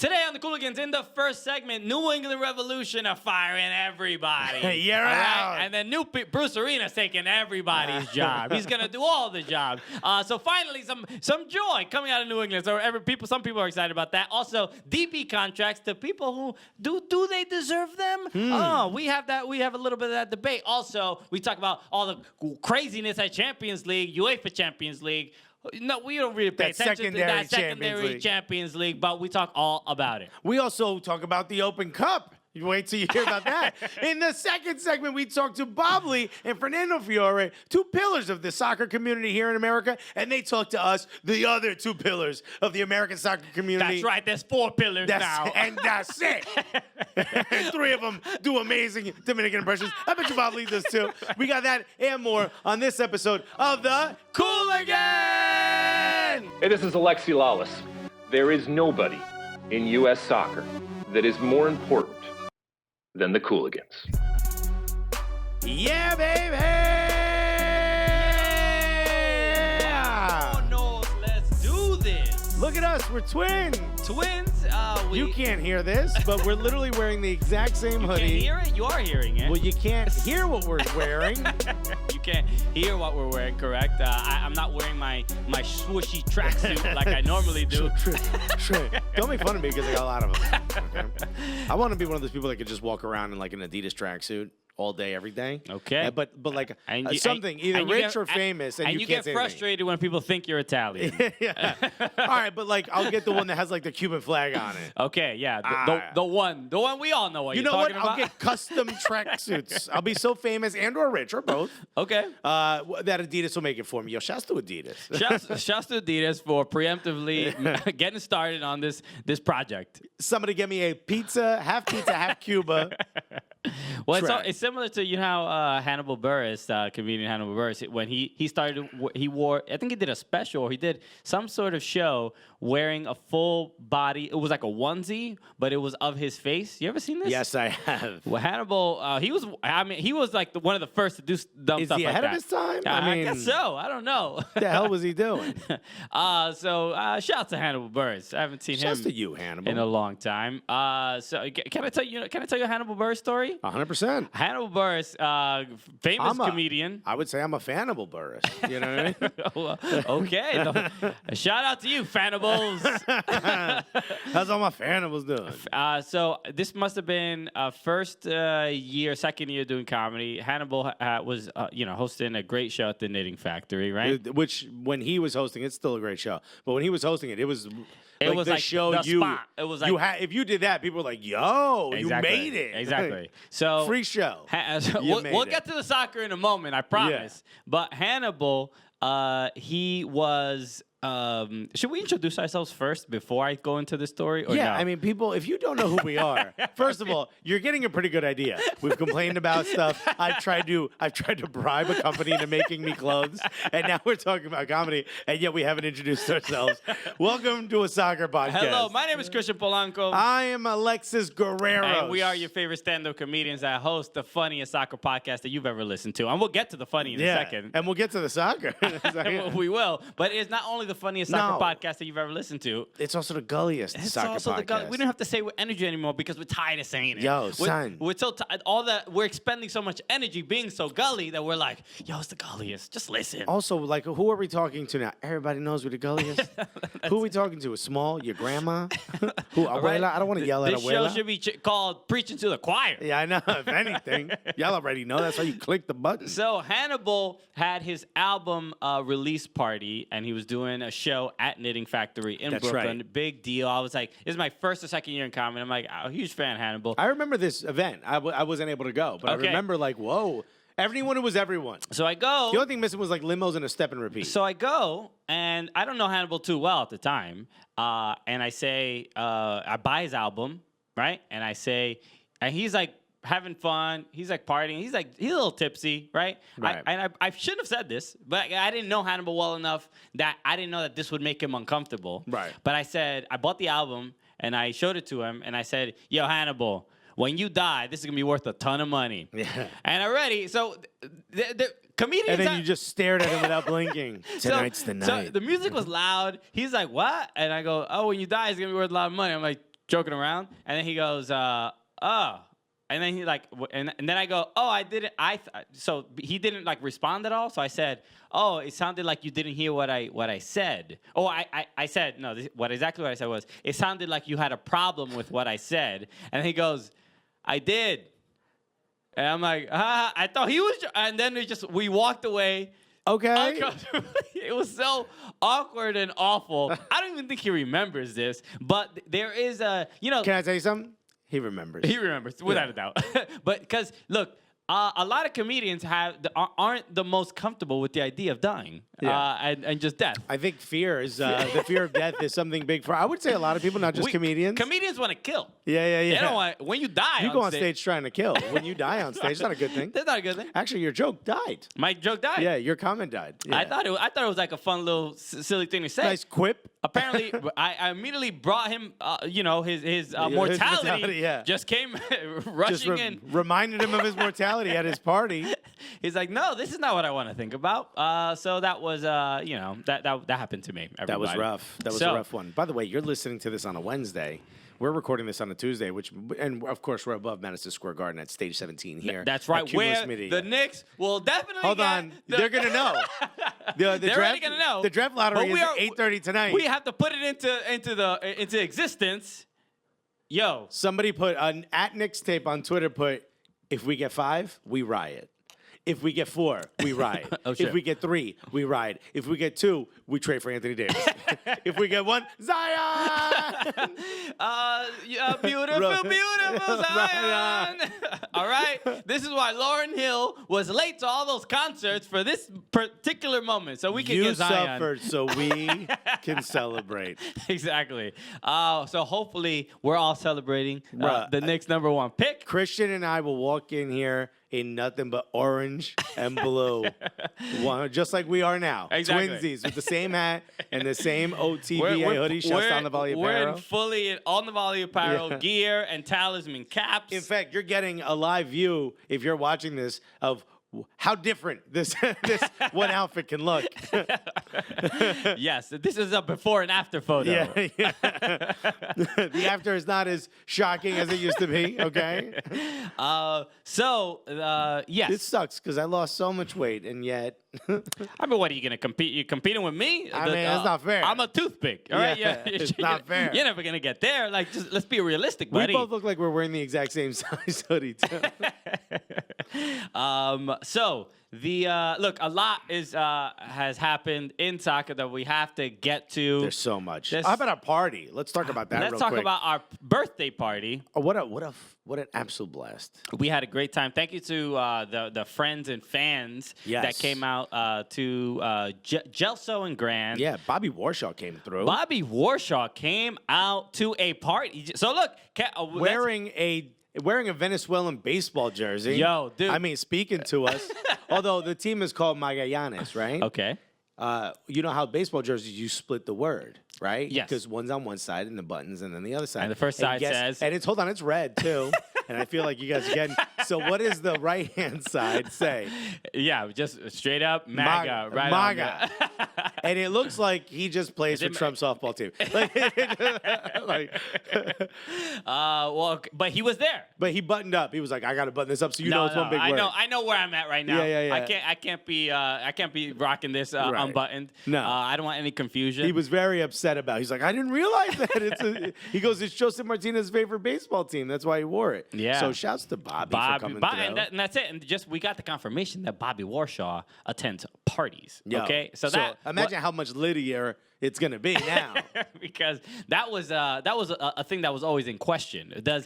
Today on the Cooligans, in the first segment, New England Revolution are firing everybody. You're out. And then Bruce Arena's taking everybody's job. He's going to do all the jobs. So finally, some joy coming out of New England. So some people are excited about that. Also, DP contracts to people who do they deserve them? Oh, we have that. We have a little bit of that debate. Also, we talk about all the craziness at Champions League, UEFA Champions League. No, we don't really pay attention to that secondary Champions League, but we talk all about it. We also talk about the Open Cup. You wait till you hear about that. In the second segment, we talk to BABAY and Fernando Fiore, two pillars of the soccer community here in America, and they talk to us, the other two pillars of the American soccer community. That's right. There's 4 pillars now. And that's it. And 3 of them do amazing Dominican impressions. I bet you BABAY does too. We got that and more on this episode of the Cooligans. Hey, this is Alexi Lawless. There is nobody in U.S. soccer that is more important than the Cooligans. Yeah, baby! Oh, no, let's do this. Look at us, we're twins. Twins? You can't hear this, but we're literally wearing the exact same hoodie. You can't hear it? You are hearing it. Well, you can't hear what we're wearing. You can't hear what we're wearing, correct? I'm not wearing my swooshy tracksuit like I normally do. Don't make fun of me because I got a lot of them. Okay? I want to be one of those people that could just walk around in like an Adidas tracksuit all day, every day. Okay. But like something, either rich or famous, and you can't get frustrated when people think you're Italian. Yeah. All right, but like I'll get the one that has like the Cuban flag on it. Okay, yeah. The one we all know what you're You talking know what? about. I'll get custom tracksuits. I'll be so famous and or rich or both. Okay. That Adidas will make it for me. Yo, shouts to Adidas. Shouts to Adidas for preemptively getting started on this project. Somebody get me a pizza, half Cuba. Well, it's similar to how Hannibal Buress, comedian Hannibal Buress, when he started, he wore, I think he did a special, or he did some sort of show wearing a full body. It was like a onesie, but it was of his face. You ever seen this? Yes, I have. Well, Hannibal, he was like one of the first to do dumb stuff like that. Is he ahead of his time? I guess so. I don't know. What the hell was he doing? Shout to Hannibal Buress. I haven't seen him to you, Hannibal, in a long time. So can I tell you a Hannibal Buress story? 100%. Hannibal Buress, famous comedian. I would say I'm a Fannibal Buress. You know what I mean? Okay. Shout out to you, Fannibals. How's all my Fannibals doing? So this must have been second year doing comedy. Hannibal was, hosting a great show at the Knitting Factory, right? Which, when he was hosting, it's still a great show. But when he was hosting it, it was like the show the spot. It was like if you did that, people were like, "Yo, exactly, you made it!" Exactly. So free show. We'll get to the soccer in a moment, I promise. Yeah. But Hannibal, he was. Should we introduce ourselves first before I go into the story? Or yeah, no? I mean, people, if you don't know who we are, first of all, you're getting a pretty good idea. We've complained about stuff. I've tried to bribe a company into making me clothes, and now we're talking about comedy, and yet we haven't introduced ourselves. Welcome to a soccer podcast. Hello, my name is Christian Polanco. I am Alexis Guerrero. And we are your favorite stand-up comedians that host the funniest soccer podcast that you've ever listened to. And we'll get to the funny in a second. And we'll get to the soccer. We will. But it's not only the funniest soccer podcast that you've ever listened to. It's also the gulliest soccer podcast. We don't have to say with energy anymore because we're tired of saying it. Yo, son. We're so we're expending so much energy being so gully that we're like, yo, it's the gulliest. Just listen. Also, like, who are we talking to now? Everybody knows we're the gulliest. Who are we talking to? A small? Your grandma? Who? Abuela? Right. I don't want to yell at Abuela. This show should be called Preaching to the Choir. Yeah, I know. If anything. Y'all already know. That's why you click the button. So Hannibal had his album release party, and he was doing a show at Knitting Factory in Brooklyn. Right. Big deal. I was like, this is my first or second year in comedy. I'm like, a huge fan, Hannibal. I remember this event. I wasn't able to go, but okay. I remember like, whoa. Everyone was everyone. So I go. The only thing missing was like limos and a step and repeat. So I go, and I don't know Hannibal too well at the time. And I say, I buy his album, right? And I say, and he's like having fun. He's like partying. He's a little tipsy, right? I shouldn't have said this, but I didn't know Hannibal well enough that I didn't know that this would make him uncomfortable. Right. But I said, I bought the album, and I showed it to him, and I said, yo, Hannibal, when you die, this is going to be worth a ton of money. Yeah. And already, so the comedians... And then you just stared at him without blinking. Tonight's the night. So the music was loud. He's like, what? And I go, oh, when you die, it's going to be worth a lot of money. I'm like, joking around, and then he goes, oh. And then he like, and then I go, oh, I didn't, so he didn't like respond at all. So I said, oh, it sounded like you didn't hear what I said. Oh, I said, no, exactly what I said was, it sounded like you had a problem with what I said. And he goes, I did. And I'm like, I thought he was, and then we walked away. Okay. It was so awkward and awful. I don't even think he remembers this, but there is a, Can I tell you something? He remembers. He remembers, without a doubt. But because, look, a lot of comedians aren't the most comfortable with the idea of dying and just death. I think the fear of death is something big I would say a lot of people, not just comedians. Comedians want to kill. Yeah. They don't want, when you die you go on stage trying to kill. When you die on stage, it's not a good thing. That's not a good thing. Actually, your joke died. My joke died. Yeah, your comment died. Yeah. I thought it was like a fun little silly thing to say. Nice quip. Apparently, I immediately brought him, his mortality just came rushing in. Reminded him of his mortality at his party. He's like, no, this is not what I want to think about. So that was, that happened to me. Everybody. That was rough. That was a rough one. By the way, you're listening to this on a Wednesday. We're recording this on a Tuesday, and of course, we're above Madison Square Garden at Stage 17 here. That's right. Where the Knicks will definitely Hold on. They're going to know. They're already going to know. The draft lottery is at 8:30 tonight. We have to put it into existence. Yo. Somebody put at Knicks Tape on Twitter if we get 5, we riot. If we get 4, we riot. If we get 3, we riot. If we get 2, we trade for Anthony Davis. If we get 1, Zion! Beautiful Zion! All right? This is why Lauryn Hill was late to all those concerts for this particular moment, so we can get Zion. You suffered so we can celebrate. Exactly. So hopefully we're all celebrating the Knicks' #1 pick. Christian and I will walk in here in nothing but orange and blue. Just like we are now. Exactly. Twinsies with the same hat and the same OTBA hoodie. Shouts on the Volley Apparel. We're fully on the Volley Apparel gear and talisman caps. In fact, you're getting a live view, if you're watching this, of how different this one outfit can look. Yes, this is a before and after photo. Yeah. The after is not as shocking as it used to be, okay? Yes. It sucks because I lost so much weight, and yet... I mean, what, are you going to compete? You competing with me? I mean, that's not fair. I'm a toothpick, all right? Yeah, it's not fair. You're never going to get there. Like, just let's be realistic, buddy. We both look like we're wearing the exact same size hoodie, too. So look, a lot has happened in soccer that we have to get to. There's so much. How about our party? Let's talk about that. Let's talk about our birthday party. Oh, what an absolute blast! We had a great time. Thank you to the friends and fans that came out to Gelso and Grand. Yeah, Bobby Warshaw came through. Bobby Warshaw came out to a party. So look, wearing a Venezuelan baseball jersey. Yo, dude. I mean, speaking to us. Although the team is called Magallanes, right? Okay. You know how baseball jerseys, you split the word, right? Yes. Because one's on one side and the button's and then the other side. And the first side says... And it's red, too. And I feel like you guys are getting... So what does the right-hand side say? Yeah, just straight up MAGA. MAGA. And it looks like he just plays for Trump's softball team. But he was there. But he buttoned up. He was like, I got to button this up so it's one big word. I know where I'm at right now. Yeah. I can't be rocking this unbuttoned. No. I don't want any confusion. He was very upset about it. He's like, I didn't realize that. He goes, it's Joseph Martinez's favorite baseball team. That's why he wore it. Yeah. So shouts to Bobby for coming through. And that's it. And we got the confirmation that Bobby Warshaw attends parties. Yo, okay. So imagine how much littier it's gonna be now. Because that was a thing that was always in question. Does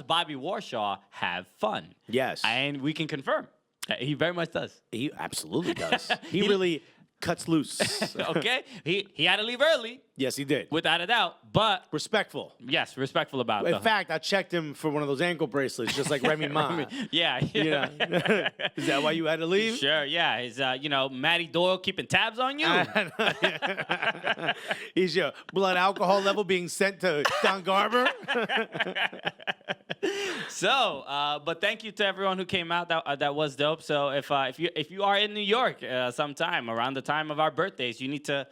Bobby Warshaw have fun? Yes. And we can confirm. He very much does. He absolutely does. He really cuts loose. Okay? He had to leave early. Yes, he did. Without a doubt. But respectful. Yes, respectful about it. In fact, I checked him for one of those ankle bracelets, just like Remy Ma. Yeah. Is that why you had to leave? Sure, yeah. Is Matty Doyle keeping tabs on you? Is your blood alcohol level being sent to Don Garber? But thank you to everyone who came out. That was dope. So if you are in New York sometime around the time of our birthdays, you need to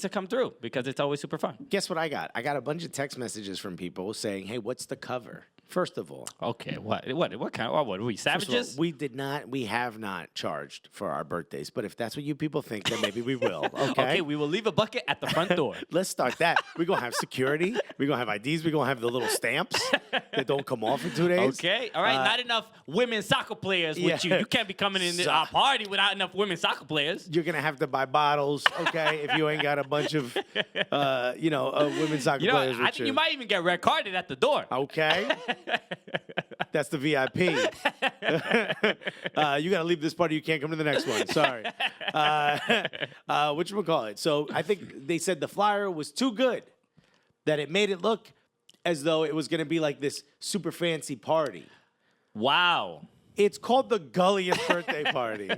come through because it's always super fun. Guess what I got? I got a bunch of text messages from people saying, "Hey, what's the cover?" First of all, Okay, what kind of what are we first of all, savages? we have not charged for our birthdays, but if that's what you people think, then maybe we will. Okay. Okay, we will leave a bucket at the front door. Let's start that. We're going to have security. We're going to have IDs. We're going to have the little stamps that don't come off in 2 days. Okay, all right. Not enough women soccer players with you. You can't be coming in our party without enough women soccer players. You're going to have to buy bottles, okay, if you ain't got a bunch of, women soccer players with I think you might even get red carded at the door. Okay. That's the VIP. You got to leave this party. You can't come to the next one. Sorry. Whatchamacallit? So I think they said the flyer was too good, that it made it look as though it was going to be like this super fancy party. Wow. It's called the gulliest birthday party.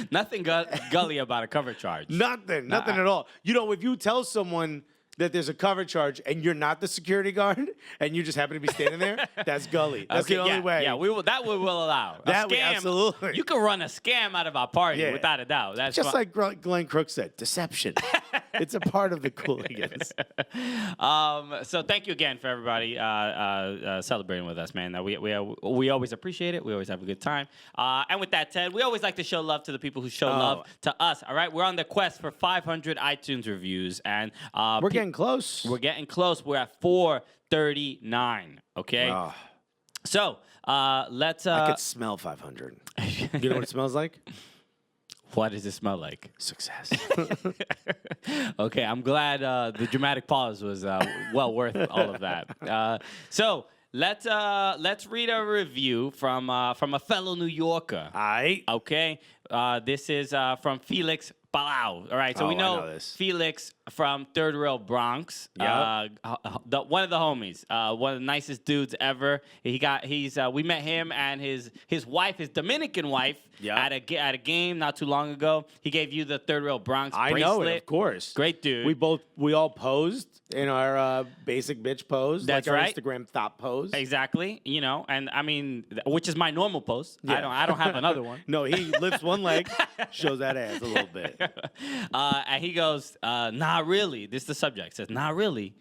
Nothing gully about a cover charge. Nothing at all. You know, if you tell someone that there's a cover charge and you're not the security guard and you just happen to be standing there, that's gully. That's the only way. Yeah, we will allow. That we absolutely. You can run a scam out of our party without a doubt. That's just like Glenn Crook said, deception. It's a part of the Cooligans. So thank you again for everybody celebrating with us, man. We always appreciate it. We always have a good time. And with that said, we always like to show love to the people who show love to us. All right, we're on the quest for 500 iTunes reviews, and we're getting close. We're getting close. We're at 439. Okay. So let's. I could smell 500. You know what it smells like? What does it smell like? Success. Okay, I'm glad the dramatic pause was well worth all of that. So let's read a review from a fellow New Yorker. All right. Okay, this is from Felix Palau. All right, so we know Felix from Third Rail Bronx. Yep. One of the homies, one of the nicest dudes ever. We met him and his wife, his Dominican wife, at a game not too long ago. He gave you the Third Rail Bronx bracelet. I know it, of course. Great dude. We all posed in our basic bitch pose. That's like our right. Instagram thought pose. Exactly. You know, and I mean, which is my normal pose. Yeah. I don't have another one. No, he lifts one leg, shows that ass a little bit. And he goes, nah, really. This is the subject. Says, nah, really.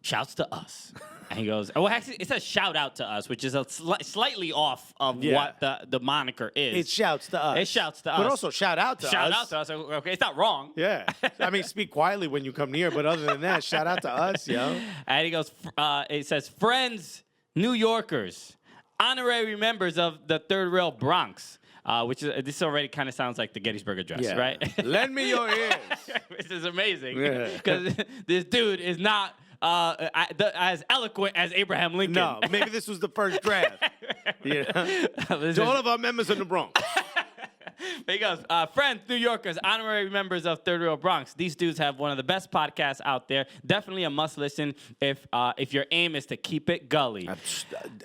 Shouts to us. And he goes, well, actually, it says shout out to us, which is a slightly off of what the moniker is. It shouts to us. It shouts to us. But also shout out to us. Shout out to us. Okay, it's not wrong. Yeah. I mean, speak quietly when you come near, but other than that, shout out to us, yo. And he goes, it says, friends, New Yorkers, honorary members of the Third Rail Bronx. Which is this already kind of sounds like the Gettysburg Address, right? Lend me your ears. Which is amazing because this dude is not as eloquent as Abraham Lincoln. No, maybe this was the first draft. To all of our members in the Bronx. There he goes. Friends, New Yorkers, honorary members of Third Rail Bronx. These dudes have one of the best podcasts out there. Definitely a must listen if your aim is to keep it gully.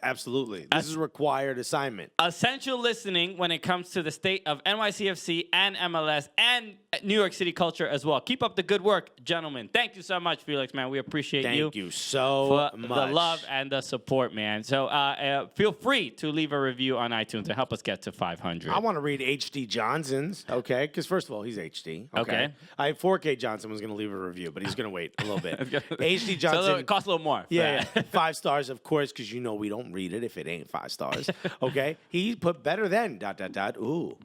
Absolutely. This is a required assignment. Essential listening when it comes to the state of NYCFC and MLS and New York City culture as well. Keep up the good work, gentlemen. Thank you so much, Felix, man. We appreciate you. Thank you so for much. The love and the support, man. So feel free to leave a review on iTunes to help us get to 500. I want to read HD Johnson's, okay? Because first of all, he's HD. Okay. I 4K Johnson was going to leave a review, but he's going to wait a little bit. HD Johnson. So it costs a little more. Yeah. 5 stars, of course, because you know we don't read it if it ain't 5 stars. Okay? He put better than ... Ooh.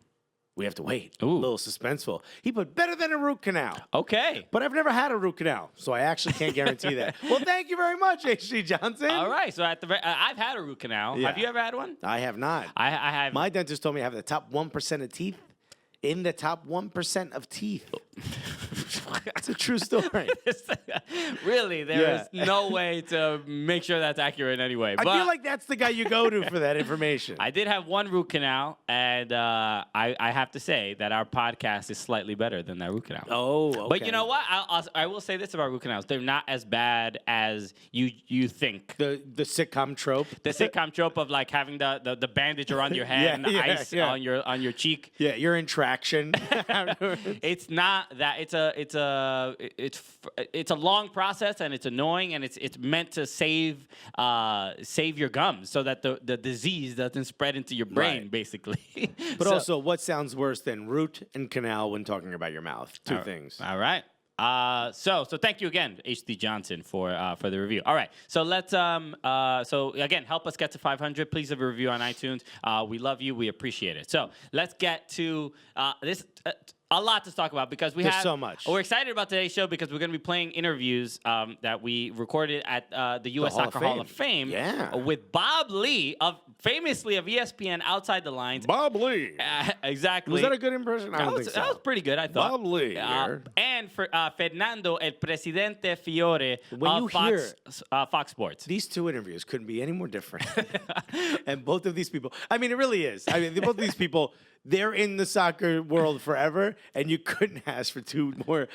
We have to wait. Ooh. A little suspenseful. He put better than a root canal. Okay. But I've never had a root canal, so I actually can't guarantee that. Well, thank you very much, H.G. Johnson. All right. So I've had a root canal. Yeah. Have you ever had one? I have not. I have. My dentist told me I have the top 1% of teeth. In the top 1% of teeth. It's a true story. Really, there is no way to make sure that's accurate anyway. I feel like that's the guy you go to for that information. I did have one root canal, and I have to say that our podcast is slightly better than that root canal. Oh, okay. But you know what? I will say this about root canals. They're not as bad as you think. The sitcom trope. The sitcom trope of like having the bandage around your head and the ice on your cheek. Yeah, you're in traction. It's not that. It's it's a long process, and it's annoying, and it's meant to save your gums so that the disease doesn't spread into your brain, Right. basically. But So- also, what sounds worse than root and canal when talking about your mouth? Two things. All right. So thank you again, H.D. Johnson, for the review. All right. So let's so again, help us get to 500. Please leave a review on iTunes. We love you. We appreciate it. So let's get to this. A lot to talk about because There's so much. We're excited about today's show because we're going to be playing interviews that we recorded at the U.S. Hall of Soccer Hall Fame. of Fame Yeah. with Bob Lee, famously of ESPN Outside the Lines. Bob Lee. Exactly. Was that a good impression? I don't That think was, so. that was pretty good, I thought. Bob Lee here. And for Fernando, el Presidente Fiore When of you Fox Sports. These two interviews couldn't be any more different. And both of these people, I mean, it really is. I mean, both of these people, they're in the soccer world forever, and you couldn't ask for two more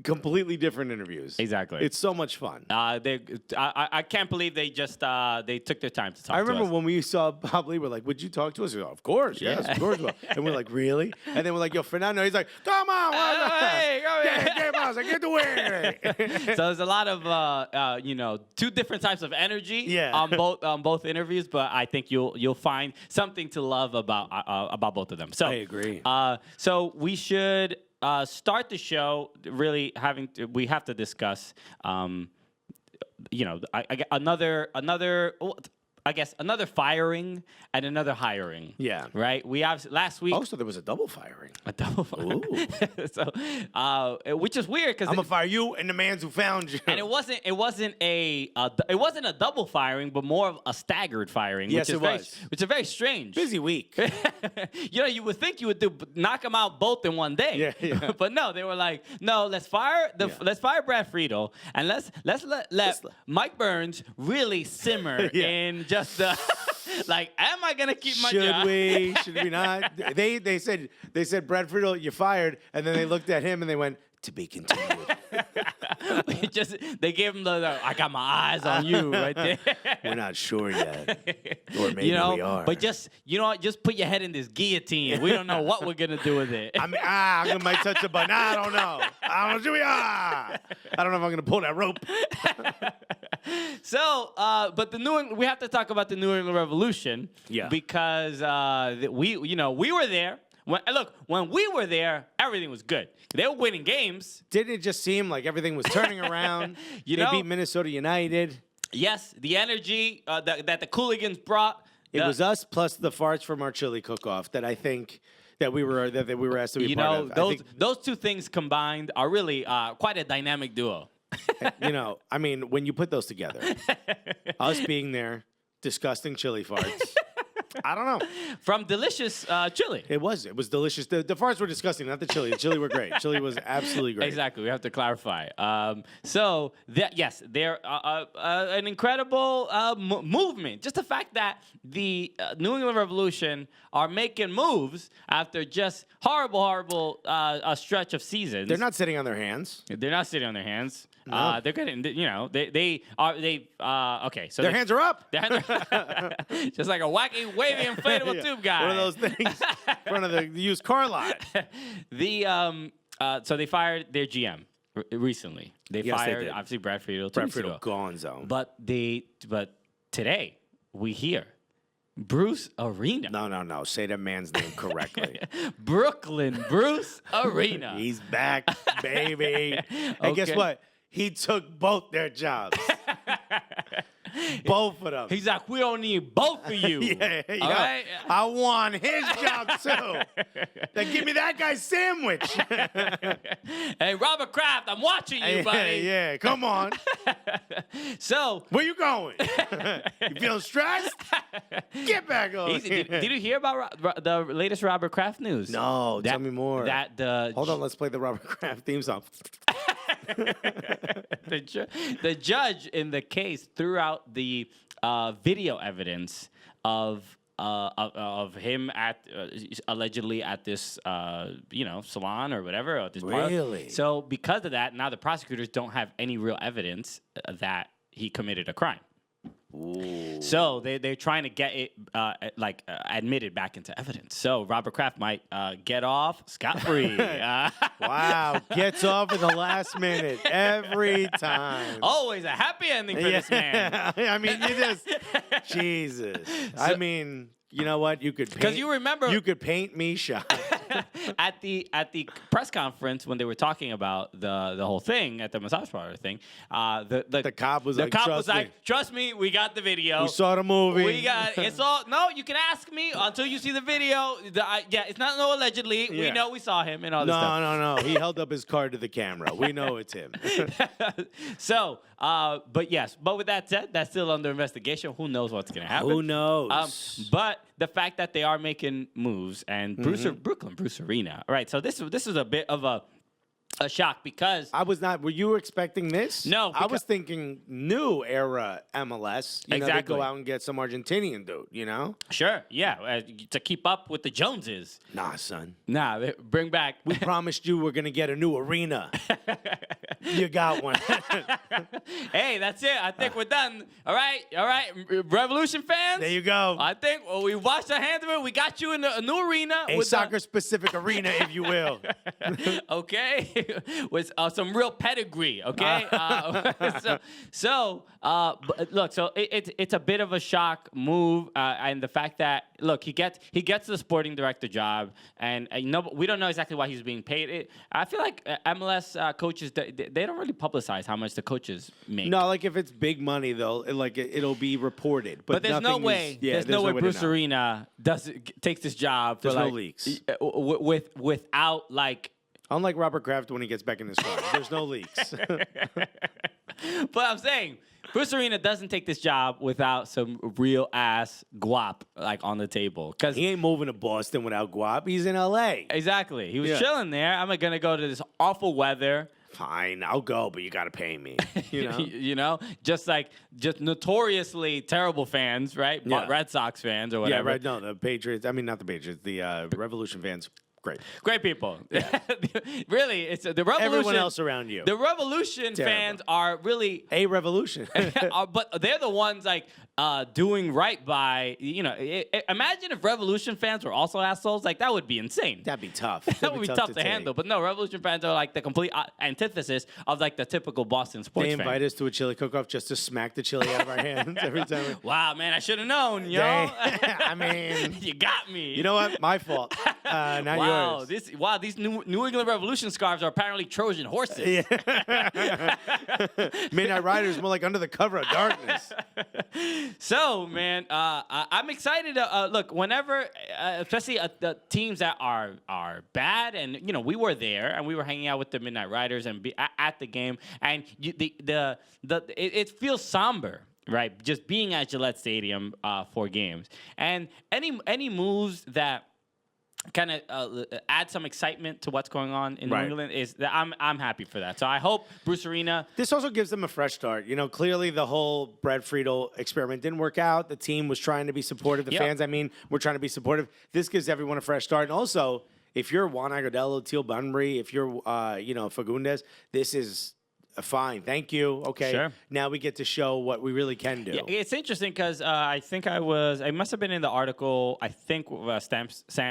completely different interviews. Exactly. It's so much fun. I can't believe they just they took their time to talk I to remember us. when we saw Bob Lee, we're like, would you talk to us? He's like, of course, yes, of course. And we're like, really? And then we're like, yo, Fernando. He's like, come on. Hey, come here. Get the way. So there's a lot of two different types of energy Yeah. on both interviews, but I think you'll find something to love about both of them. So I agree. So we should start the show really we have to discuss another firing and another hiring. Yeah. Right? We have last week Also, there was a double firing. a double firing. So which is weird because I'm gonna fire you and the man who found you. and it wasn't a double firing, but more of a staggered firing. Yes, which is it was. which is very strange. Busy week. You would think you would knock them out both in one day. Yeah. But no, they were like, no, let's fire Brad Friedel and let's let Mike Burns really simmer Yeah. in just the like, am I gonna keep my Should job? we? Should we not? They said Brad Friedel, you're fired, and then they looked at him and they went, to be continued. They gave him the I got my eyes on you right there. We're not sure yet, or maybe we are. But just put your head in this guillotine. We don't know what we're gonna do with it. I mean, I might touch a button. I don't know. I don't know. I don't know if I'm gonna pull that rope. So, but we have to talk about the New England Revolution. Yeah. Because we were there. When we were there, everything was good. They were winning games. Didn't it just seem like everything was turning around? You They know? beat Minnesota United. Yes, the energy that the Cooligans brought. It was us plus the farts from our chili cook-off that I think that we were asked to be part of. Those two things combined are really quite a dynamic duo. I mean, when you put those together, us being there, disgusting chili farts. I don't know. From delicious chili. It was delicious. The farts were disgusting, not the chili. The chili were great. Chili was absolutely great. Exactly. We have to clarify. Yes, they're an incredible movement. Just the fact that the New England Revolution are making moves after just horrible a stretch of seasons. They're not sitting on their hands. They're not sitting on their hands. No. They're getting, okay. So Their hands are up. just like a wacky, wavy, inflatable Yeah. tube guy. One of those things in front of the used car lot. So they fired their GM recently. They Yes, they fired did. obviously Brad Friedel. Brad Friedel, gonzo. But today we hear Bruce Arena. No. Say that man's name correctly. Brooklyn Bruce Arena. He's back, baby. And guess Okay. what? He took both their jobs. Both of them. He's like, we don't need both of you. Yeah. All right? I want his job too. Then give me that guy's sandwich. Hey, Robert Kraft, I'm watching you, buddy. Yeah, come on. So, Where you going? You feeling stressed? Get back on. did you hear about the latest Robert Kraft news? No, tell me more. Hold on, let's play the Robert Kraft theme song. The judge in the case threw out the video evidence of him allegedly at this salon or whatever, or this bar. Really? So because of that, now the prosecutors don't have any real evidence that he committed a crime. Ooh. So they're trying to get it admitted back into evidence. So Robert Kraft might get off scot-free. Wow, gets off in the last minute every time. Always a happy ending for this man. I mean, you just Jesus. I mean, you know what? You could paint, 'Cause you remember- you could paint me shy. At the press conference when they were talking about the whole thing at the massage parlor thing, the cop was like, "Trust me." "Trust me, we got the video. We saw the movie. We got it's all. No, you can ask me until you see the video. It's not no allegedly. We Yeah. know we saw him and all this stuff. No. He held up his card to the camera. We know it's him. So, but with that said, that's still under investigation. Who knows what's gonna happen? Who knows? But the fact that they are making moves and Bruce Arena. All right, so this is a bit of a shock because I was not. Were you expecting this? No, I was thinking new era MLS. You know, they Exactly. go out and get some Argentinian dude. You know? sure, yeah, to keep up with the Joneses. Nah, son. Nah, they bring back. We promised you we're gonna get a new arena. You got one. Hey, that's it. I think we're done. All right, Revolution fans. There you go. I think we washed our hands of it. We got you in a new arena. A with soccer-specific arena, if you will. okay, with some real pedigree. Okay, but look, so it's a bit of a shock move, and the fact that look, he gets the sporting director job, and we don't know exactly why he's being paid. I feel like MLS coaches they don't really publicize how much the coaches make. No, like if it's big money though, it'll be reported. But there's no nothing way. is- There's no way to Bruce know. Arena takes this job. There's for no like, leaks. Without like. Unlike Robert Kraft when he gets back in his car, there's no leaks. But I'm saying Bruce Arena doesn't take this job without some real ass guap like on the table. Because He ain't moving to Boston without guap. He's in L.A. exactly, he was Yeah. chilling there. I'm gonna go to this awful weather. Fine, I'll go, but you got to pay me. You know? You know, just notoriously terrible fans, right? Yeah. Red Sox fans or Yeah, whatever. right. No, the Patriots. I mean, not the Patriots. The Revolution fans. Great. Great people. Really, it's the Revolution. Everyone else around you. The Revolution Terrible. fans are really A revolution. but they're the ones like doing right by imagine if Revolution fans were also assholes. Like that would be insane. That'd be tough. That would be tough to take. handle. But no, Revolution fans are like the complete antithesis of like the typical Boston sports They fan. invite us to a chili cook-off just to smack the chili out of our hands every time. Wow, man, I should have known. Yo, I mean, you got me. you know what? My fault. Not Wow, yours. these New England Revolution scarves are apparently Trojan horses. Midnight Riders more like under the cover of darkness. So, man, I'm excited. Look, whenever, especially the teams that are bad, and we were there and we were hanging out with the Midnight Riders and at the game, and it feels somber. Right, just being at Gillette Stadium for games, and any moves that kind of add some excitement to what's going on in New England is that I'm happy for that. So I hope Bruce Arena. This also gives them a fresh start. Clearly the whole Brad Friedel experiment didn't work out. The team was trying to be supportive. The fans, were trying to be supportive. This gives everyone a fresh start. And also, if you're Juan Agudelo, Teal Bunbury, if you're, Fagundes, this is fine. Thank you. Okay. Sure. Now we get to show what we really can do. Yeah, it's interesting because I think I must have been in the article, I think Sam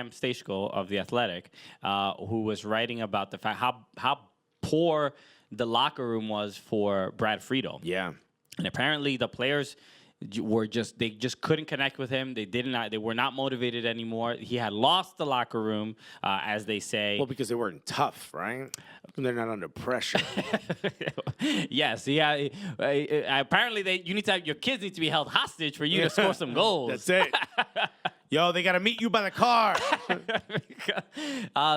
Stejskal of The Athletic, who was writing about the fact how poor the locker room was for Brad Friedel. Yeah. And apparently the players they just couldn't connect with him. They were not motivated anymore. He had lost the locker room, as they say. Well, because they weren't tough, right? They're not under pressure. Yes, yeah. Apparently, your kids need to be held hostage for you to score some goals. That's it. Yo, they got to meet you by the car.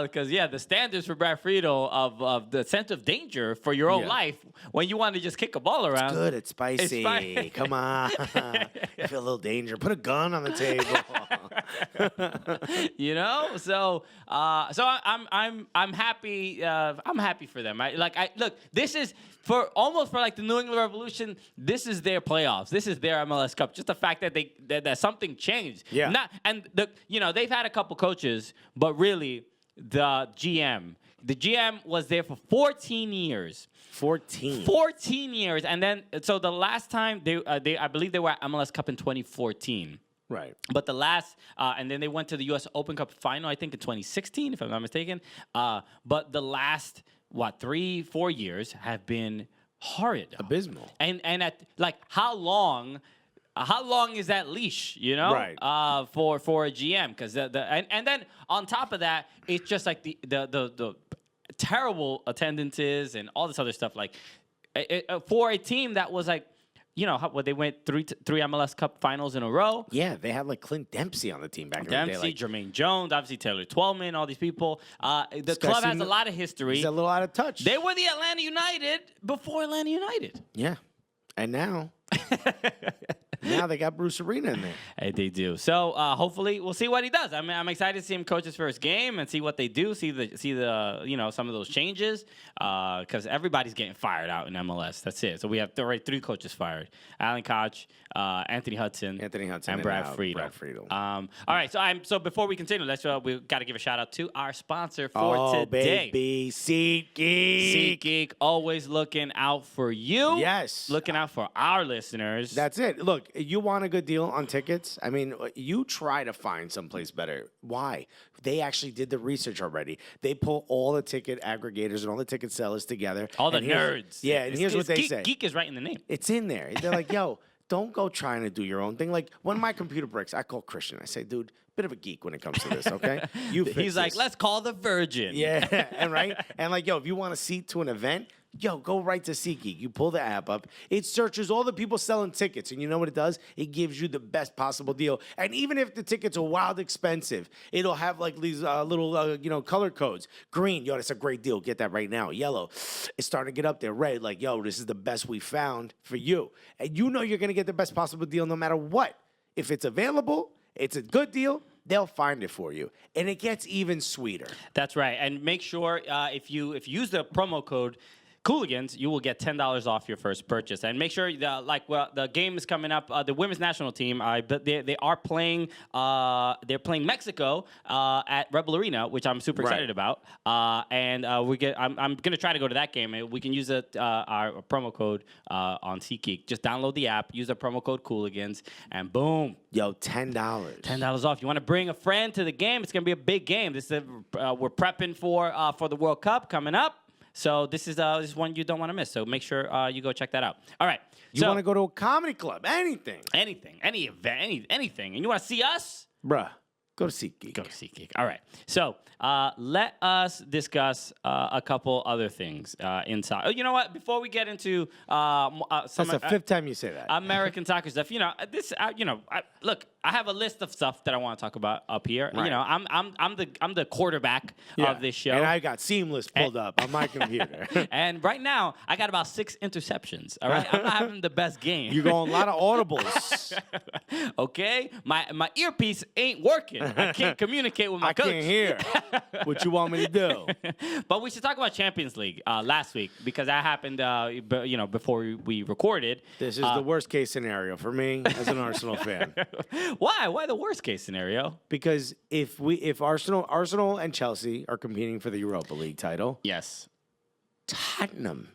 Because the standards for Brad Friedel of the sense of danger for your own life when you want to just kick a ball around. It's good. It's spicy. Come on. I feel a little danger. Put a gun on the table. So I'm happy. I'm happy for them. Look, this is for like the New England Revolution. This is their playoffs. This is their MLS Cup. Just the fact that that something changed. Yeah. They've had a couple coaches, but really the GM The GM was there for 14 years. 14 years, and then so the last time I believe they were at MLS Cup in 2014. Right. But the last, and then they went to the U.S. Open Cup final, I think, in 2016, if I'm not mistaken. But the last, 3-4 years have been horrid, Abysmal. And at like how long is that leash? You know, right? For a GM, because and then on top of that, it's just like the terrible attendances and all this other stuff. Like for a team that was like, you know, they went three MLS Cup finals in a row. Yeah, they had like Clint Dempsey on the team back in the day. Dempsey, Jermaine Jones, obviously Taylor Twellman, all these people. The club has a lot of history. He's a little out of touch. They were the Atlanta United before Atlanta United. Yeah, and now. Now they got Bruce Arena in there. Hey, they do. So hopefully we'll see what he does. I mean, I'm excited to see him coach his first game and see what they do. See the you know, some of those changes because everybody's getting fired out in MLS. That's it. So we have already 3 coaches fired: Alan Koch, Anthony Hudson, and Brad Friedel. All right. So before we continue, we got to give a shout out to our sponsor for today. Baby, SeatGeek. SeatGeek, always looking out for you. Yes, looking out for our listeners. That's it. Look, you want a good deal on tickets? I mean, you try to find someplace better. Why? They actually did the research already. They pull all the ticket aggregators and all the ticket sellers together. All the nerds. Yeah, and here's what they say. Geek is right in the name. It's in there. They're like, yo, don't go trying to do your own thing. Like, when my computer breaks, I call Christian. I say, dude, bit of a geek when it comes to this, okay? He's like, let's call the Virgin. Yeah, and right? And like, yo, if you want a seat to an event, yo, go right to SeatGeek. You pull the app up. It searches all the people selling tickets. And you know what it does? It gives you the best possible deal. And even if the tickets are wild expensive, it'll have like these little, color codes. Green, yo, that's a great deal. Get that right now. Yellow, it's starting to get up there. Red, like, yo, this is the best we found for you. And you know you're going to get the best possible deal no matter what. If it's available, it's a good deal, they'll find it for you. And it gets even sweeter. That's right. And make sure if you use the promo code Cooligans, you will get $10 off your first purchase. And make sure the game is coming up. The women's national team, they are playing. They're playing Mexico at Rebel Arena, which I'm super excited about. I'm gonna try to go to that game. We can use our promo code on SeatGeek. Just download the app, use the promo code Cooligans, and boom. Yo, $10. $10 off. You want to bring a friend to the game? It's gonna be a big game. We're prepping for the World Cup coming up. So this is one you don't want to miss. So make sure you go check that out. All right. You want to go to a comedy club? Anything, any event, anything, and you want to see us, bruh? Go to SeatGeek. Go to SeatGeek. All right. So let us discuss a couple other things inside. Oh, you know what? Before we get into some, that's the 5th time you say that. American soccer stuff. Look, I have a list of stuff that I want to talk about up here. Right. You know, I'm the quarterback of this show, and I got Seamless pulled up on my computer. And right now, I got about 6 interceptions. All right, I'm not having the best game. You're going a lot of audibles. Okay, my earpiece ain't working. I can't communicate with my coach. I can't hear what you want me to do. But we should talk about Champions League last week because that happened. Before we recorded. This is the worst case scenario for me as an Arsenal fan. Why? Why the worst case scenario? Because if Arsenal and Chelsea are competing for the Europa League title, yes, Tottenham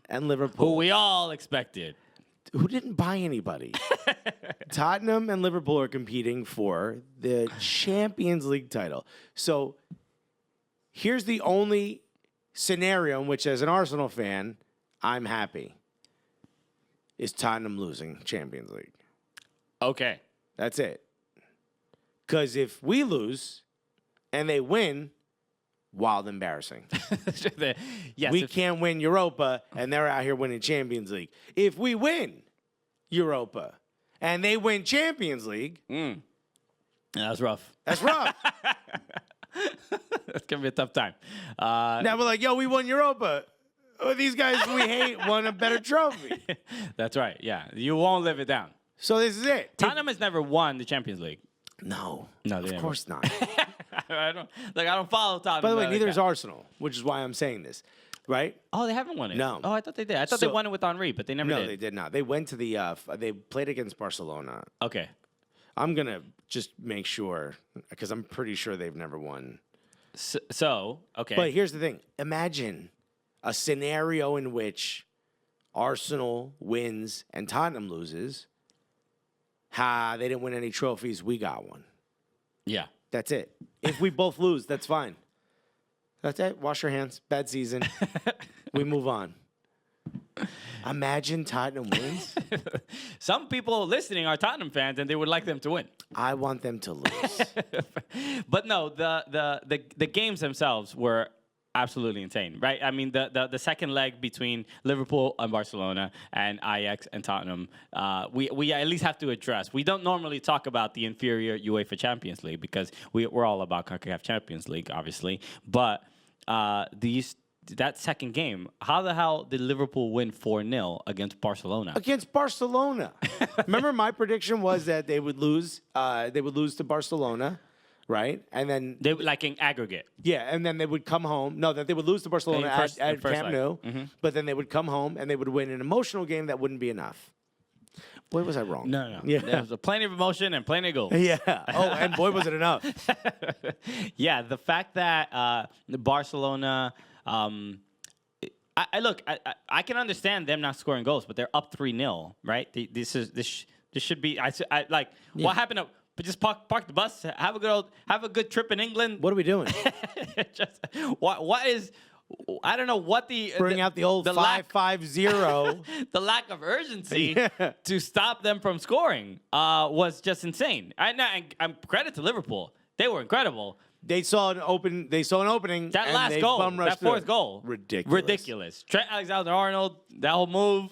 and who Liverpool, we all expected, who didn't buy anybody. Tottenham and Liverpool are competing for the Champions League title. So here's the only scenario in which, as an Arsenal fan, I'm happy. Is Tottenham losing Champions League? Okay. That's it. Because if we lose and they win, wild embarrassing. Yes, we can't win Europa, and they're out here winning Champions League. If we win Europa and they win Champions League, that's rough. That's rough. That's going to be a tough time. Now we're like, yo, we won Europa. Oh, these guys we hate won a better trophy. That's right. Yeah. You won't live it down. So this is it. Tottenham has never won the Champions League. No, of course not. I don't follow Tottenham. By the way, neither is Arsenal, which is why I'm saying this, right? Oh, they haven't won it. No. Oh, I thought they did. I thought they won it with Henry, but they never did. No, they did not. They went to the. They played against Barcelona. Okay. I'm gonna just make sure because I'm pretty sure they've never won So okay. But here's the thing. Imagine a scenario in which Arsenal wins and Tottenham loses. They didn't win any trophies. We got one. Yeah. That's it. If we both lose, that's fine. That's it. Wash your hands. Bad season. We move on. Imagine Tottenham wins. Some people listening are Tottenham fans, and they would like them to win. I want them to lose. But no, the games themselves were absolutely insane, right? I mean, the second leg between Liverpool and Barcelona and Ajax and Tottenham, we at least have to address. We don't normally talk about the inferior UEFA Champions League because we're all about CONCACAF Champions League, obviously. But that second game, how the hell did Liverpool win 4-0 against Barcelona? Against Barcelona. Remember, my prediction was that they would lose. They would lose to Barcelona, right? And then They like in aggregate. yeah, and then they would come home. No, that they would lose to Barcelona at first Camp leg. Nou. But then they would come home and they would win an emotional game that wouldn't be enough. Boy, was I wrong? No. Yeah. There was plenty of emotion and plenty of goals. Yeah. Oh, and boy, was it enough. Yeah, the fact that Barcelona. I can understand them not scoring goals, but they're up 3-0, right? This should be. What happened? But just park the bus, have a good trip in England. What are we doing? Just what is? I don't know what Bring out the old 5-5-0. The lack of urgency to stop them from scoring was just insane. I'm credit to Liverpool; they were incredible. They saw an opening. That and last they goal, bum rushed that through fourth it. goal, Ridiculous. Trent Alexander-Arnold, that whole move.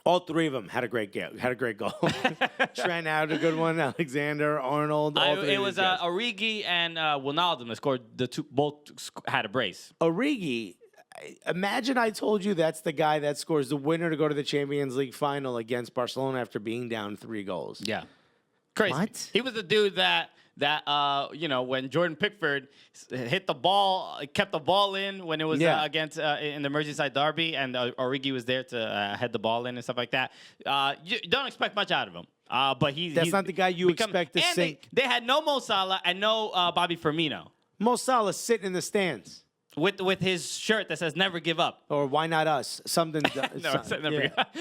All three of them had a great game. Had a great goal. Trent had a good one. Alexander, Arnold. It was Origi and Wijnaldum that scored. The two both had a brace. Origi. Imagine I told you that's the guy that scores the winner to go to the Champions League final against Barcelona after being down 3 goals. Yeah, crazy. What? He was the dude that when Jordan Pickford hit the ball, kept the ball in when it was against in the Merseyside derby, and Origi was there to head the ball in and stuff like that. You don't expect much out of him. But he's not the guy you expect to sink. They had no Mo Salah and no Bobby Firmino. Mo Salah sitting in the stands. With his shirt that says "Never give up." Or why not us? Something. No, it said never give up.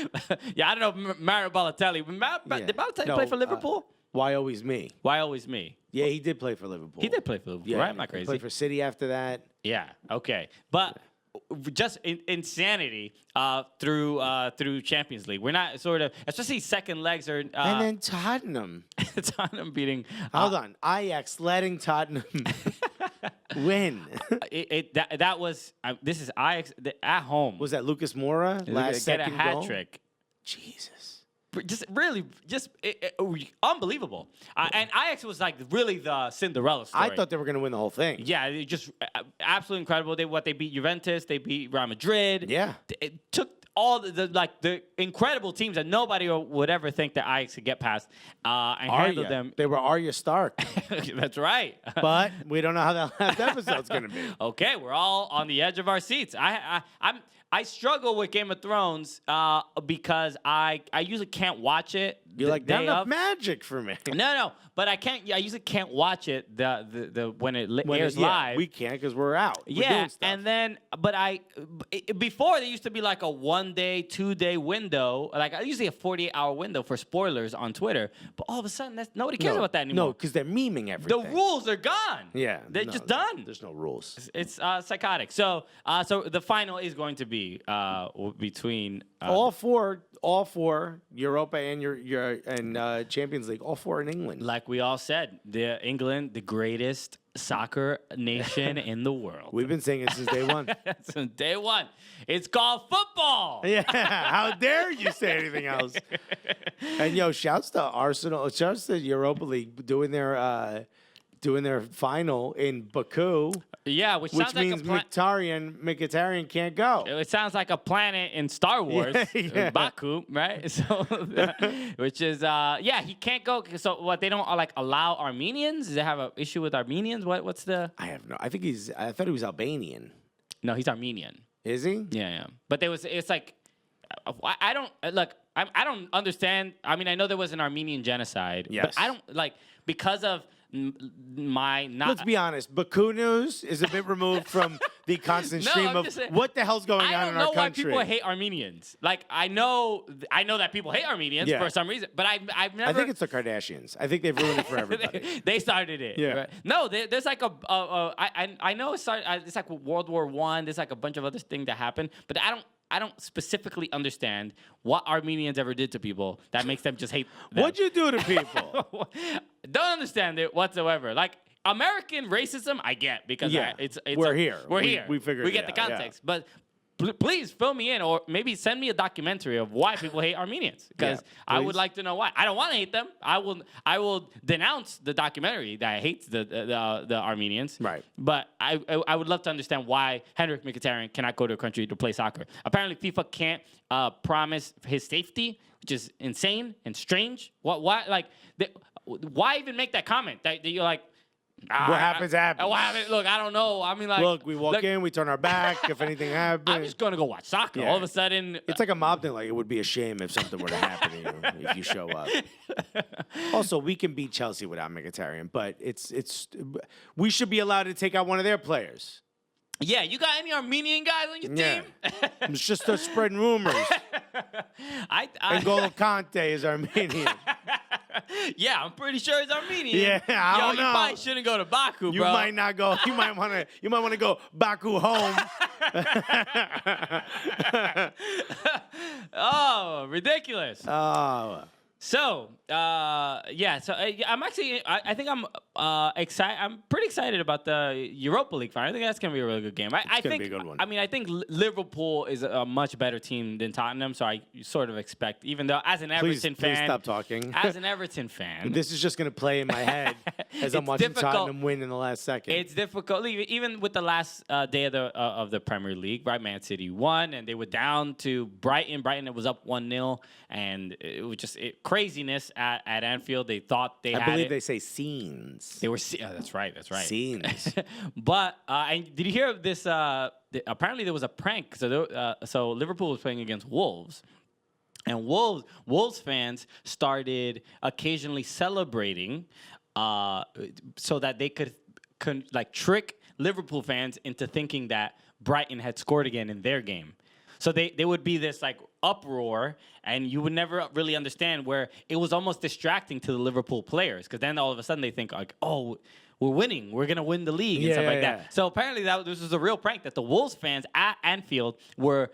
Yeah, I don't know Mario Balotelli. Did Balotelli play for Liverpool? Why always me? Why always me? Yeah, he did play for Liverpool. He did play for Liverpool, Yeah, right? I'm not he crazy. played for City after that. Yeah. Okay. But just insanity through Champions League. We're not sort of, especially second legs are. And then Tottenham. Tottenham beating. Hold on, Ajax letting Tottenham win. That was this is Ajax at home. Was that Lucas Moura last get second a hat goal? trick? Jesus. Just really, unbelievable. And Ajax was like really the Cinderella story. I thought they were going to win the whole thing. Yeah, it just absolutely incredible. They beat Juventus, they beat Real Madrid. Yeah. It took all the incredible teams that nobody would ever think that Ajax could get past and handle them. They were Arya Stark. That's right. But we don't know how that last episode's going to be. Okay, we're all on the edge of our seats. I struggle with Game of Thrones because I usually can't watch it. You're like, not enough magic for me. No, but I can't. I usually can't watch it when it airs live. We can't because we're out. We're Yeah, doing stuff. and then before there used to be like a 1-day, 2-day window, like usually a 48-hour window for spoilers on Twitter. But all of a sudden, nobody cares about that anymore. No, because they're memeing everything. The rules are gone. Yeah, they're just done. There's no rules. It's psychotic. So the final is going to be between all four Europa and Champions League, all 4 in England. like we all said, England, the greatest soccer nation in the world. We've been saying it since day one. Since day one. It's called football. Yeah, how dare you say anything else? And shouts to Arsenal, shouts to Europa League doing their final in Baku. Yeah, which sounds means like Mkhitaryan can't go. it sounds like a planet in Star Wars, Yeah. Baku, right? So, which is he can't go. So, what they don't allow Armenians? Does they have an issue with Armenians? What's the? I have no. I thought he was Albanian. No, he's Armenian. Is he? Yeah. But it's like I don't look. I don't understand. I mean, I know there was an Armenian genocide, Yes. but I don't like because of my not. Let's be honest. Baku news is a bit removed from the constant No, stream I'm of just saying, what the hell's going I on don't in know our why country. people hate Armenians. Like I know that people hate Armenians Yeah. for some reason, but I've never. I think it's the Kardashians. I think they've ruined it for everybody. They started it. Yeah. Right? No, there's like I know it's like World War I. There's like a bunch of other things that happened, but I don't specifically understand what Armenians ever did to people that makes them just hate them. What'd you do to people? Don't understand it whatsoever. Like American racism, I get because Yeah, it's we're here. We're We- here. we figured we it get the out, yeah. context, but. Please fill me in, or maybe send me a documentary of why people hate Armenians, because Yeah, I would please. like to know why. I don't want to hate them. I will denounce the documentary that hates the Armenians. Right. But I would love to understand why Henrik Mkhitaryan cannot go to a country to play soccer. Apparently, FIFA can't promise his safety, which is insane and strange. Why even make that comment? That you're like. What happens, happens. What happens? Look, I don't know. I mean, like, Look, we walk in, we turn our back. If anything happens, I'm just gonna go watch soccer. Yeah. All of a sudden, it's like a mob thing. Like it would be a shame if something were to happen to you if you show up. Also, we can beat Chelsea without Mkhitaryan, but we should be allowed to take out one of their players. yeah, you got any Armenian guys on your Yeah. team? It's just to spread rumors. N'Golo Kante is Armenian. Yeah, I'm pretty sure it's Armenian. Yeah, I don't You know. probably shouldn't go to Baku, You bro. might not go. You might want to go Baku home. Oh, ridiculous. Oh. So, yeah. So I'm actually, I think I'm excited. I'm pretty excited about the Europa League final. I think that's gonna be a really good game. I gonna think, be a good one. I mean, I think Liverpool is a much better team than Tottenham. So I sort of expect, even though as an Everton Please fan, stop talking. as an Everton fan, This is just going to play in my head as I'm It's watching difficult. Tottenham win in the last second. it's difficult. Even with the last day of the Premier League, right? Man City won, and they were down to Brighton. Brighton was up 1-0, and it was just craziness at Anfield. They thought they I had believe it. they say scenes. They were. That's right. That's right. Scenes. But and did you hear of this? Apparently there was a prank. So Liverpool was playing against Wolves, and Wolves fans started occasionally celebrating, so that they could like trick Liverpool fans into thinking that Brighton had scored again in their game. So they would be this like uproar, and you would never really understand where it was almost distracting to the Liverpool players, because then all of a sudden they think like, oh, we're winning, we're gonna win the league and stuff like that. So apparently this was a real prank that the Wolves fans at Anfield were,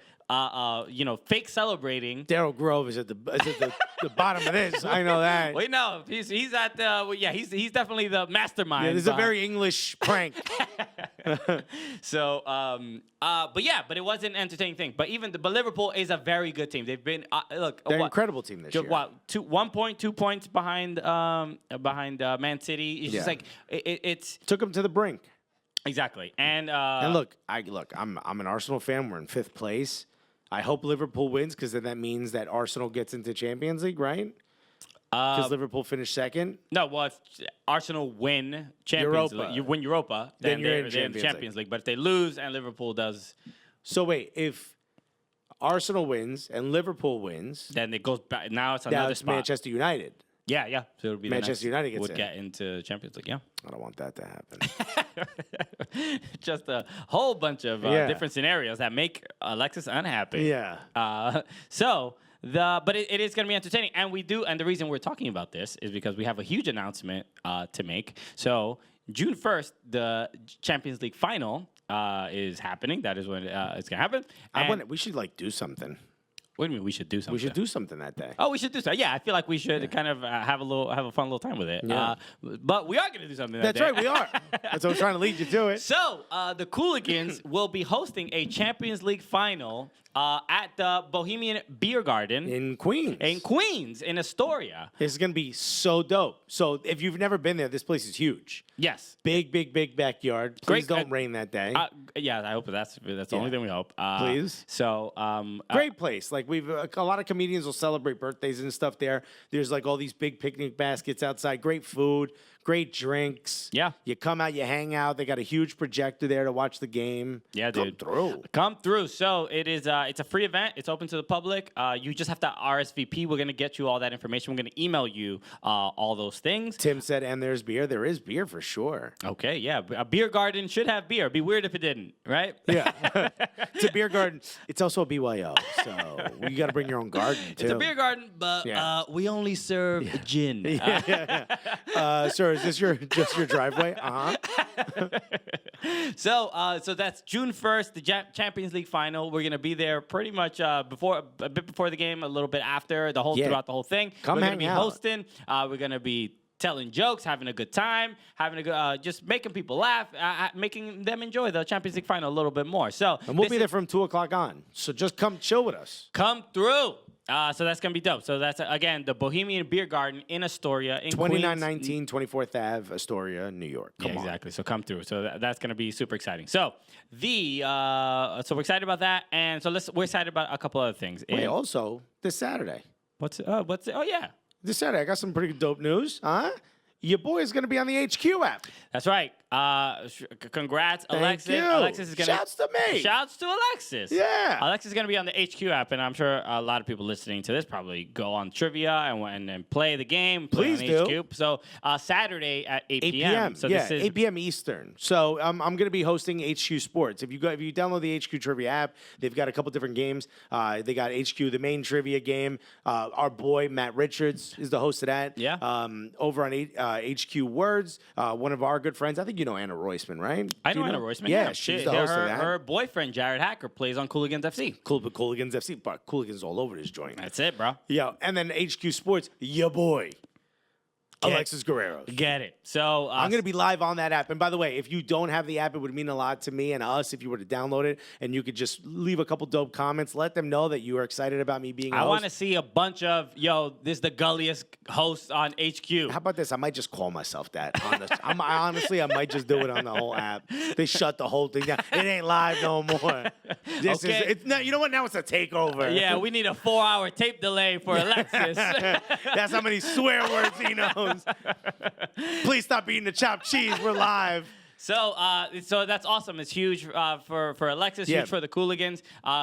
fake celebrating. Daryl Grove is at the bottom of this. I know that. Wait, no, he's at the he's definitely the mastermind. Yeah, this is a very English prank. So, but it was an entertaining thing. But but Liverpool is a very good team. They've been look. They're an incredible team this year. What 2 points behind Man City. It's just Yeah. like it's Took them to the brink. exactly. And And I'm an Arsenal fan. We're in 5th place. I hope Liverpool wins, because then that means that Arsenal gets into Champions League, right? Because Liverpool finished 2nd. no, well, if Arsenal win Champions Europa. League, you win Europa, then you're in they're in Champions Champions League. But if they lose and Liverpool does, So wait, if Arsenal wins and Liverpool wins, then it goes back. Now it's now another it's spot. Manchester United. Yeah. So it'll be Manchester United gets would in. get into Champions League. Yeah. I don't want that to happen. Just a whole bunch of Yeah. different scenarios that make Alexis unhappy. Yeah. But it is going to be entertaining, and the reason we're talking about this is because we have a huge announcement to make. So June 1st, the Champions League final is happening. That is when it's going to happen. And We should do something. what do you mean we should do something? We should do something that day. Oh, we should do so. Yeah, I feel like we should kind of have a fun little time with it. Yeah. But we are going to do something. That's right, we are. That's what I'm trying to lead you to it. So the Cooligans will be hosting a Champions League final at the Bohemian Beer Garden In Queens. in Astoria. This is going to be so dope. So if you've never been there, this place is huge. Yes. Big backyard. Please Great- don't rain that day. Yeah, I hope that's the only thing we hope. Please. So Great place. Like a lot of comedians will celebrate birthdays and stuff there. There's all these big picnic baskets outside. Great food, great drinks. Yeah. You come out, you hang out. They got a huge projector there to watch the game. Yeah, dude. Come through. Come through. So it is a free event. It's open to the public. You just have to RSVP. We're gonna get you all that information. We're gonna email you all those things. Tim said, and there's beer. There is beer for sure. Okay, yeah. A beer garden should have beer. It'd be weird if it didn't, right? Yeah. It's a beer garden. It's also a BYO, so you got to bring your own garden, too. It's a beer garden, but we only serve gin. Sir, is this just your driveway? So that's June 1st, the Champions League final. We're gonna be there pretty much a bit before the game, a little bit after, throughout the whole thing. Come we're gonna hang be out. hosting. We're gonna be telling jokes, having a good time, just making people laugh, making them enjoy the Champions League final a little bit more. So And we'll be there from 2 o'clock on. So just come chill with us. come through. So that's going to be dope. So that's, again, the Bohemian Beer Garden in Astoria in Queens. 2919 24th Ave, Astoria, New York. Come on. Exactly. So come through. So that's going to be super exciting. So so we're excited about that. And so we're excited about a couple other things. Wait, also, this Saturday. What's it? Oh, yeah. This Saturday, I got some pretty dope news. Your boy is going to be on the HQ app. That's right. Congrats, Thank Alexis. you. Alexis is gonna. Shouts to me. Shouts to Alexis. Yeah. Alexis is gonna be on the HQ app, and I'm sure a lot of people listening to this probably go on trivia and play the game. Play Please on do. HQ. So Saturday at 8 8 p.m. So yeah, this is 8 p.m. Eastern. So I'm going to be hosting HQ Sports. If you download the HQ Trivia app, they've got a couple different games. They got HQ, the main trivia game. Our boy Matt Richards is the host of that. Yeah. Over on HQ Words, one of our good friends. I think you know Anna Roisman, right? I Do know you Anna Roisman. Yeah, she's the host of that. Her boyfriend Jared Hacker plays on Cooligans FC. Cooligans FC, but Cooligans all over this joint. That's it, bro. Yeah, and then HQ Sports, your boy, Alexis Guerrero. Get it. So I'm going to be live on that app. And by the way, if you don't have the app, it would mean a lot to me and us if you were to download it and you could just leave a couple dope comments. Let them know that you are excited about me being a host. I want to see a bunch of, this is the gulliest host on HQ. How about this? I might just call myself that. Honestly, I might just do it on the whole app. They shut the whole thing down. It ain't live no more. You know what? Now it's a takeover. Yeah, we need a 4-hour tape delay for Alexis. That's how many swear words he knows. Please stop eating the chopped cheese. We're live. So that's awesome. It's huge for Alexis, huge for the Cooligans.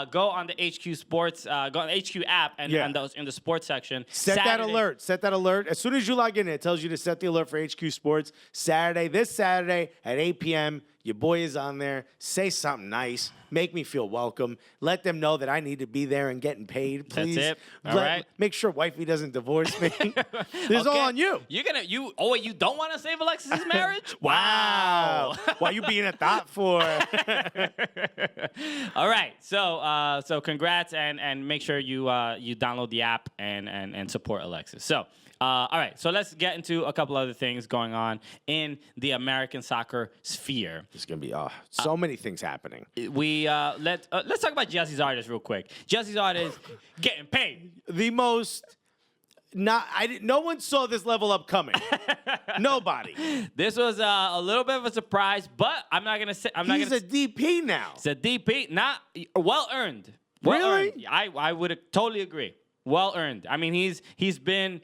Go on the HQ Sports, go on the HQ app and in the sports section. Set that alert. As soon as you log in, it tells you to set the alert for HQ Sports. This Saturday at 8 p.m., your boy is on there. Say something nice. Make me feel welcome. Let them know that I need to be there and getting paid. Please. That's it. All right. Make sure wifey doesn't divorce me. This is all on you. You don't want to save Alexis's marriage? Wow. Why you being a thought for? All right. So congrats and make sure you download the app and support Alexis. So. All right, so let's get into a couple other things going on in the American soccer sphere. There's gonna be so many things happening. Let's talk about Jesse Zardes real quick. Jesse Zardes getting paid. The most. No one saw this level up coming. Nobody. This was a little bit of a surprise, but I'm not gonna say. He's a DP now. It's a DP, not well earned. Really? I would totally agree. Well earned. I mean, he's been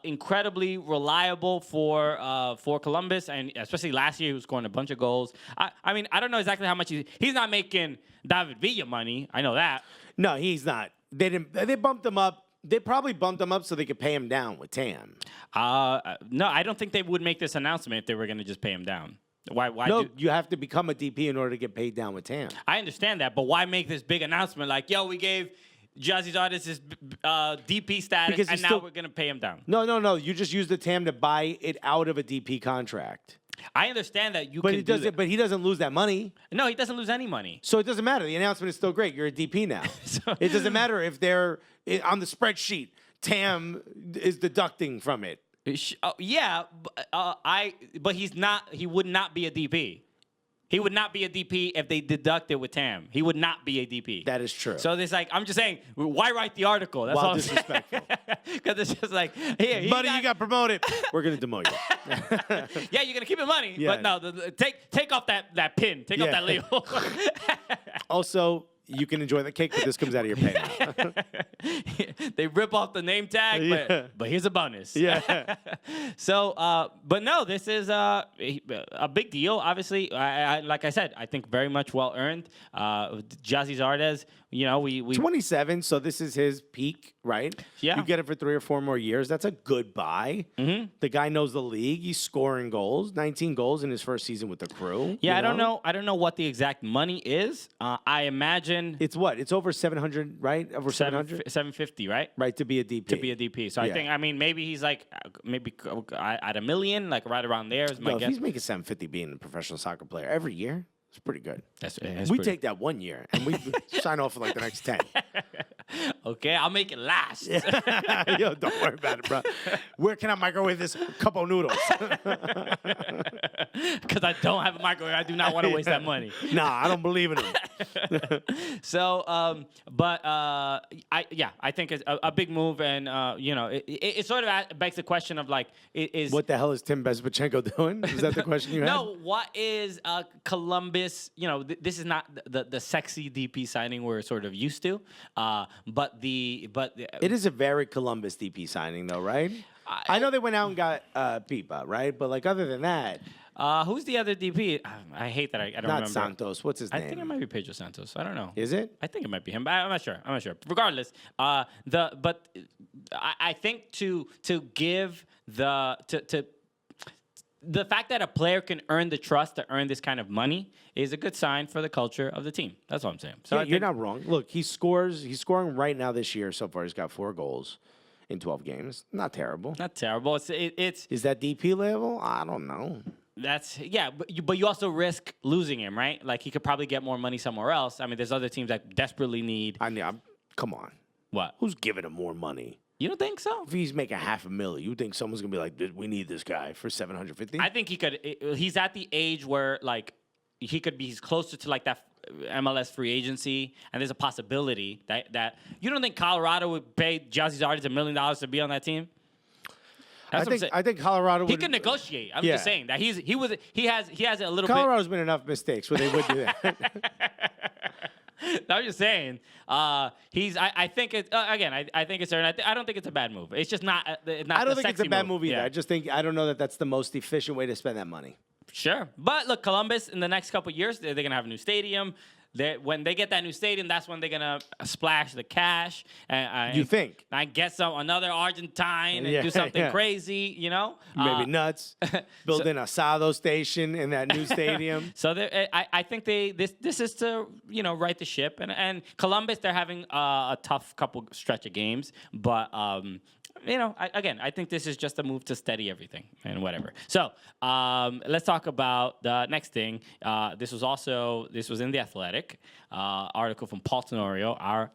incredibly reliable for Columbus, and especially last year, he was scoring a bunch of goals. I mean, I don't know exactly how much he's not making David Villa money. I know that. No, he's not. They bumped him up. They probably bumped him up so they could pay him down with TAM. No, I don't think they would make this announcement if they were going to just pay him down. Why? No, you have to become a DP in order to get paid down with TAM. I understand that, but why make this big announcement like, we gave Jazzy Zardes his DP status, and now we're going to pay him down? No. You just use the TAM to buy it out of a DP contract. I understand that but he doesn't lose that money. No, he doesn't lose any money. So it doesn't matter. The announcement is still great. You're a DP now. It doesn't matter if they're on the spreadsheet. TAM is deducting from it. Yeah, but he's not. He would not be a DP. He would not be a DP if they deducted with TAM. He would not be a DP. That is true. So there's I'm just saying, why write the article? That's all disrespectful. Because it's just like, here, buddy, you got promoted. We're gonna demote you. Yeah, you're gonna keep your money, but no, take off that pin, take off that label. Also, you can enjoy the cake, but this comes out of your pay now. They rip off the name tag, Yeah. but here's a bonus. Yeah. So, but no, this is a big deal. Obviously, like I said, I think very much well earned. Jazzy Zardes, you know, we 27, so this is his peak, right? Yeah. You get it for 3 or 4 more years. That's a good buy. Mm-hmm. The guy knows the league. He's scoring goals. 19 goals in his first season with the Crew. Yeah, you I don't know. I don't know what the exact money is. I imagine It's what? It's over 700, right? Over 700? 750, right? Right, to be a DP. To be a DP. So I Yeah. think, I mean, maybe he's like maybe at $1 million, like right around there is my No, if guess. he's making 750 being a professional soccer player every year, it's pretty good. That's We pretty- take that 1 year and we sign off for like the next 10. Okay, I'll make it last. Yo, don't worry about it, bro. Where can I microwave this cup of noodles? Because I don't have a microwave. I do not want to waste that money. Nah, I don't believe in him. So, I think it's a big move, and you know, it sort of begs the question of like, is What the hell is Tim Bezpachenko doing? Is that the question you had? no, what is Columbus? You know, this is not the sexy DP signing we're sort of used to, but It is a very Columbus DP signing, though, right? I know they went out and got Pipa, right? But like other than that, who's the other DP? I hate that I don't not remember. Santos. What's his I name? think it might be Pedro Santos. I don't know. Is it? I think it might be him, but I'm not sure. I'm not sure. Regardless, I think to give the fact that a player can earn the trust to earn this kind of money is a good sign for the culture of the team. That's all I'm saying. So Yeah, I you're think- not wrong. Look, He's scoring right now this year so far. He's got 4 goals in 12 games. Not terrible. not terrible. It's Is that DP level? I don't know. that's yeah, but you also risk losing him, right? Like he could probably get more money somewhere else. I mean, there's other teams that desperately need I mean, come on. what? Who's giving him more money? You don't think so? If he's making $500,000, you think someone's gonna be like, "We need this guy for 750?" I think he could. He's at the age where like he's closer to like that MLS free agency, and there's a possibility that you don't think Colorado would pay Jazzy Zardes $1 million to be on that team. That's what I'm saying. I think Colorado He would. can negotiate. I'm Yeah. just saying that he has a little Colorado's been enough mistakes where they would do that. bit. I'm just saying. I think it's again. I think it's certain. I don't think it's a bad move. It's just not. Not I don't the think it's sexy a bad move move either. Yeah. I just think I don't know that that's the most efficient way to spend that money. Sure. But look, Columbus, in the next couple of years, they're going to have a new stadium. When they get that new stadium, that's when they're going to splash the cash. You think? I get another Argentine and Yeah, do something yeah. crazy, you know? Maybe nuts. Build an asado station in that new stadium. So I think this is to, you know, right the ship. And Columbus, they're having a tough couple stretch of games. But, you know, I think this is just a move to steady everything and whatever. So let's talk about the next thing. This was in The Athletic, article from Paul Tenorio, our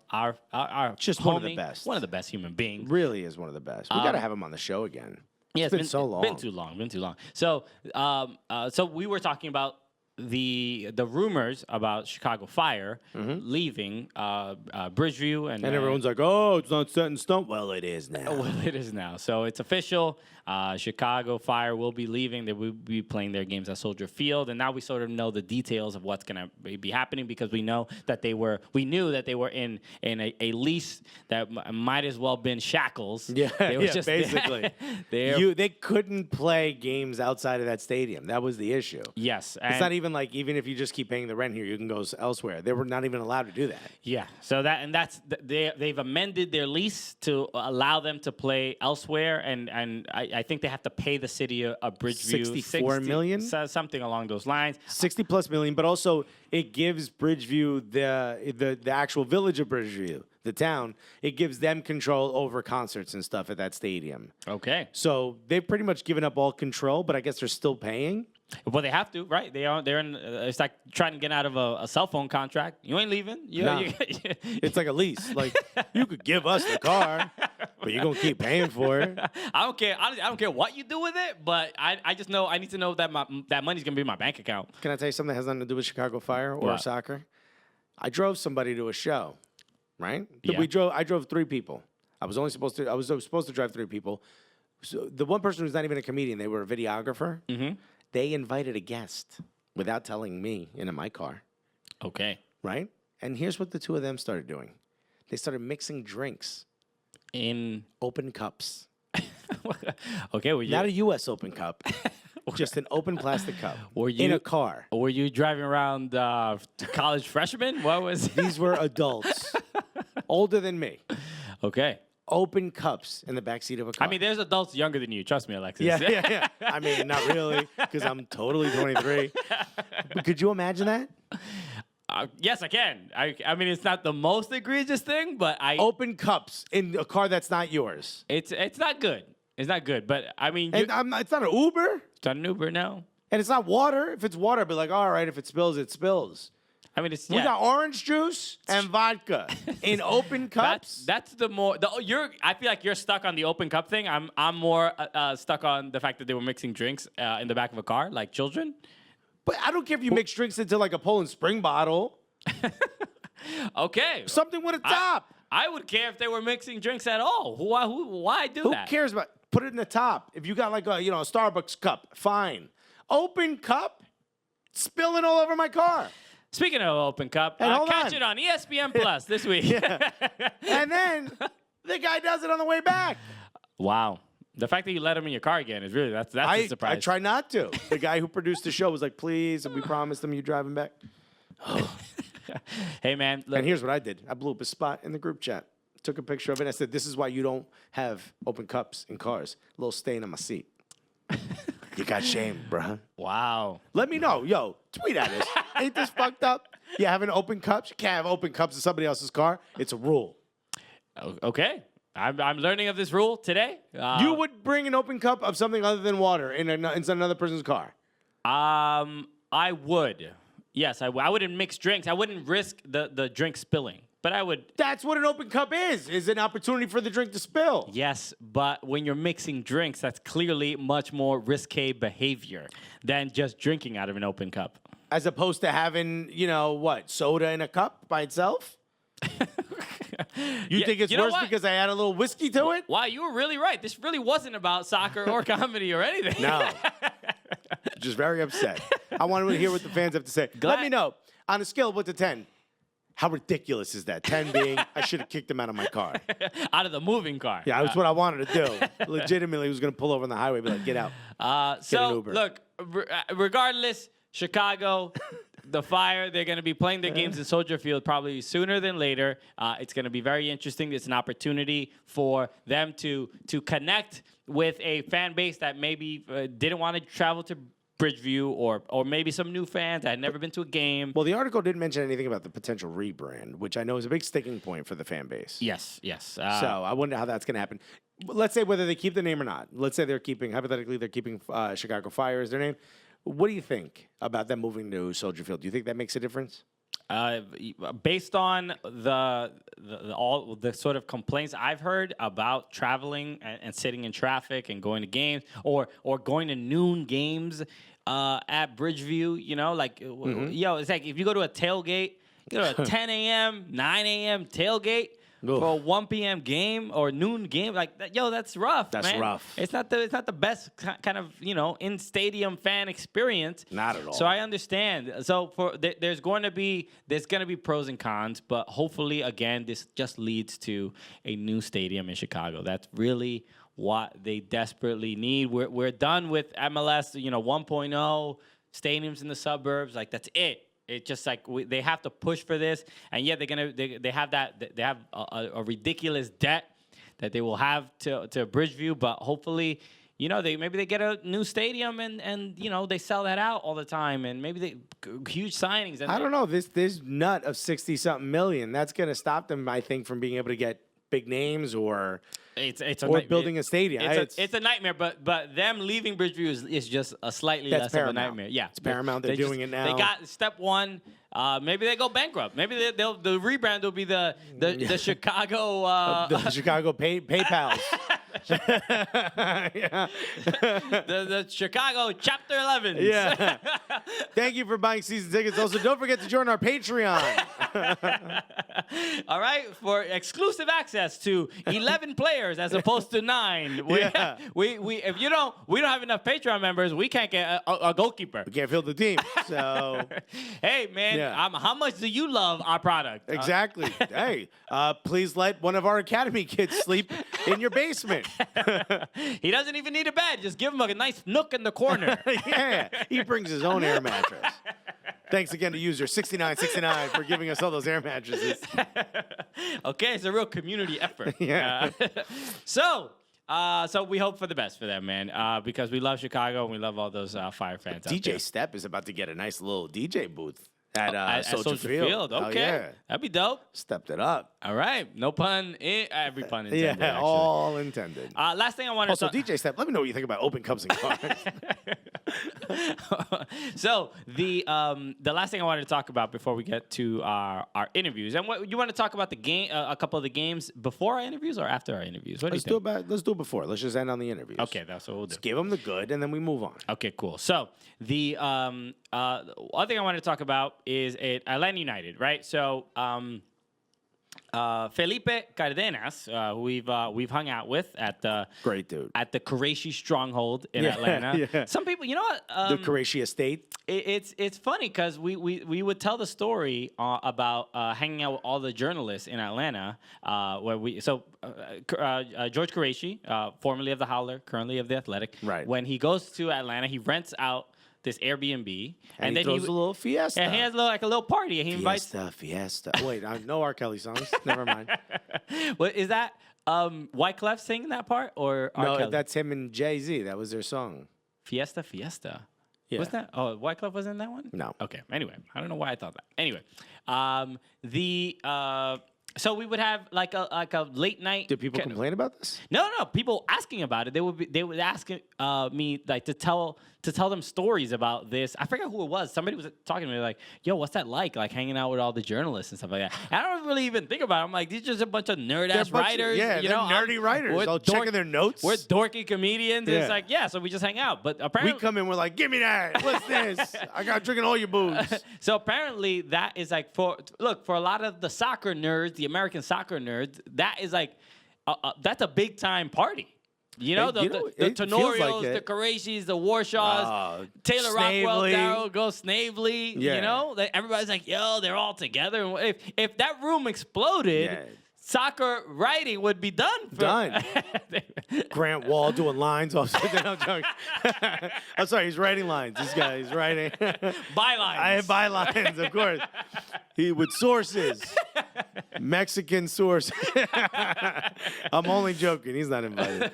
Just one of the homie, best. one of the best human beings. Really is one of the best. We got to have him on the show again. Yeah, It's been so long. Been too long. So, so we were talking about the rumors about Chicago Fire leaving Bridgeview, and everyone's like, "Oh, it's not set in stone." Well, it is now. well, it is now. So it's official. Chicago Fire will be leaving. They will be playing their games at Soldier Field, and now we sort of know the details of what's going to be happening because we knew that they were in a lease that might as well been shackles. Yeah, They were yeah, just- basically. They couldn't play games outside of that stadium. That was the issue. Yes, It's not even like even if you just keep paying the rent here, you can go elsewhere. They were not even allowed to do that. Yeah, so they've amended their lease to allow them to play elsewhere, and I think they have to pay the city of Bridgeview $64 million? something along those lines. 60+ million, but also it gives Bridgeview the actual village of Bridgeview, the town. It gives them control over concerts and stuff at that stadium. Okay, So they've pretty much given up all control, but I guess they're still paying. well they have to, right? They're in. It's like trying to get out of a cell phone contract. You ain't leaving. Nah. It's like a lease. Like you could give us the car, but you're gonna keep paying for it. I don't care. Honestly, I don't care what you do with it, but I just know I need to know that that money's gonna be in my bank account. Can I tell you something that has nothing to do with Chicago Fire or What? soccer? I drove somebody to a show, right? Yeah. I drove 3 people. I was supposed to drive 3 people. So the one person who's not even a comedian, they were a videographer. Mm-hmm. They invited a guest without telling me into my car, Okay. right? And here's what the two of them started doing. They started mixing drinks In open cups. okay, were you Not a U.S. Open cup, just an open plastic cup Were in you- a car. were you driving around college freshmen? What was These were adults, older than me. okay? Open cups in the backseat of a car. I mean, there's adults younger than you. Trust me, Alexis. yeah. I mean, not really, because I'm totally 23. But could you imagine that? Yes, I can. I mean, it's not the most egregious thing, but Open cups in a car that's not yours. it's not good. It's not good. But I mean, And it's not an Uber, it's not an Uber now. and it's not water. If it's water, I'd be like, all right, if it spills, it spills. I mean, it's We got orange juice and vodka in open cups. That's the more I feel like you're stuck on the open cup thing. I'm more stuck on the fact that they were mixing drinks in the back of a car like children. But I don't care if you mix drinks into like a Poland Spring bottle. Okay. Something with a top. I would care if they were mixing drinks at all. Why do Who that? cares about? Put it in the top. If you got like a a Starbucks cup, fine. Open cup, spilling all over my car. Speaking of open cup, Hey, hold catch on. it on ESPN Plus this week. And then the guy does it on the way back. Wow. The fact that you let him in your car again is really that's a surprise. I try not to. The guy who produced the show was like, please, and we promised him you drive him back. Hey man, look, And here's what I did. I blew up a spot in the group chat. Took a picture of it. I said, this is why you don't have open cups in cars. A little stain on my seat. You got shamed, bruh. wow. Let me know. Yo, tweet at us. Ain't this fucked up? You having open cups? You can't have open cups in somebody else's car. It's a rule. Okay. I'm learning of this rule today. You would bring an open cup of something other than water inside another person's car. I would. Yes, I wouldn't mix drinks. I wouldn't risk the drink spilling. But I would. That's what an open cup is an opportunity for the drink to spill. Yes, but when you're mixing drinks, that's clearly much more risque behavior than just drinking out of an open cup. As opposed to having, soda in a cup by itself? You think it's you know worse what? because I add a little whiskey to it? Wow, you were really right. This really wasn't about soccer or comedy or anything. No. Just very upset. I want to hear what the fans have to say. Let me know. On a scale of 1 to 10, how ridiculous is that? 10 being, I should have kicked him out of my car. Out of the moving car. Yeah, that's what I wanted to do. Legitimately, he was going to pull over on the highway and be like, get out. Uh, an so, Uber. look, regardless, Chicago, the Fire, they're going to be playing their games in Soldier Field probably sooner than later. It's going to be very interesting. It's an opportunity for them to connect with a fan base that maybe didn't want to travel to Bridgeview or maybe some new fans that had never been to a game. Well, the article didn't mention anything about the potential rebrand, which I know is a big sticking point for the fan base. Yes. So I wonder how that's going to happen. Let's say whether they keep the name or not. Let's say hypothetically, they're keeping Chicago Fire as their name. What do you think about them moving to Soldier Field? Do you think that makes a difference? Based on all the sort of complaints I've heard about traveling and sitting in traffic and going to games or going to noon games at Bridgeview, it's like if you go to a tailgate, you go to a 10 a.m., 9 a.m. tailgate for a 1 p.m. game or noon game, like that, that's rough. That's man. rough. It's not the best kind of in stadium fan experience. Not at all. So I understand. So there's going to be pros and cons, but hopefully again this just leads to a new stadium in Chicago. That's really what they desperately need. We're done with MLS, 1.0 stadiums in the suburbs. Like that's it. It's just like they have to push for this, and yet they have a ridiculous debt that they will have to Bridgeview. But hopefully, maybe they get a new stadium and they sell that out all the time, and maybe they huge signings. And I don't know. This nut of 60-something million, that's going to stop them, I think, from being able to get big names or building a stadium. It's a nightmare, but them leaving Bridgeview is just a slightly less paramount. of a nightmare. Yeah, it's paramount. They're doing it now. They got step one. Maybe they go bankrupt. Maybe the rebrand will be the Chicago the Chicago PayPals. Yeah. the Chicago Chapter 11. Yeah. Thank you for buying season tickets. Also, don't forget to join our Patreon. All right, for exclusive access to 11 players as opposed to 9. Yeah. We if we don't have enough Patreon members, we can't get a goalkeeper. We can't field the team. So Hey man, Yeah. how much do you love our product? exactly. Hey, please let one of our academy kids sleep in your basement. He doesn't even need a bed. Just give him a nice nook in the corner. Yeah, he brings his own air mattress. Thanks again to user 6969 for giving us all those air mattresses. Okay, it's a real community effort. Yeah. So we hope for the best for them, man, because we love Chicago and we love all those Fire fans out there. DJ Step is about to get a nice little DJ booth at Soldier Soldier Field. Okay, Oh, yeah. that'd be dope. Stepped it up. All right, no pun, every pun intended. Yeah, actually. all intended. Last thing I wanted Also, to DJ Step, let me know what you think about open cups and cards. So the last thing I wanted to talk about before we get to our interviews, and what you want to talk about the game, a couple of the games before our interviews or after our interviews. What do you think? Let's do it before. Let's just end on the interviews. Okay, that's what we'll do. Give them the good, and then we move on. Okay, cool. So the other thing I wanted to talk about is Atlanta United, right? So Felipe Cardenas, who we've hung out with at the Great dude. at the Qureshi stronghold in Atlanta. Yeah. Some people, you know what? The Qureshi estate. It's funny because we would tell the story about hanging out with all the journalists in Atlanta, where George Qureshi, formerly of the Howler, currently of the Athletic. Right. When he goes to Atlanta, he rents out this Airbnb, And he then throws a little fiesta. and he has like a little party, and he invites. Fiesta. Wait, no R. Kelly songs. Never mind. What is that? Wyclef singing that part or R. No, Kelly? that's him and Jay-Z. That was their song. Fiesta. Yeah. What's that? Oh, Wyclef was in that one? No. Okay. Anyway, I don't know why I thought that. Anyway, so we would have like a late night. Did people complain about this? No. People asking about it. They would ask me like to tell them stories about this. I forget who it was. Somebody was talking to me like, "Yo, what's that like? Like hanging out with all the journalists and stuff like that." And I don't really even think about it. I'm like, these are just a bunch of nerd ass writers. Yeah, you they're know, nerdy writers. we're All checking their notes. We're dorky comedians. Yeah. It's like, yeah, so we just hang out. But apparently, We come in, we're like, give me that. What's this? I got drinking all your booze. so apparently that is like for a lot of the soccer nerds, the American soccer nerds, that is like that's a big time party. You know, the it feels Tenorios, like the it. Qareshis, the Warshaws, Taylor Rockwell, Snavely. Darryl, Go Snavely. Yeah. You know, everybody's like, yo, they're all together. And if that room exploded, Yeah. soccer writing would be done. Done. Grant Wall doing lines off. I'm joking. I'm sorry, he's writing lines. This guy, he's writing. Bylines. I have bylines, of course. He with sources. Mexican source. I'm only joking. He's not invited.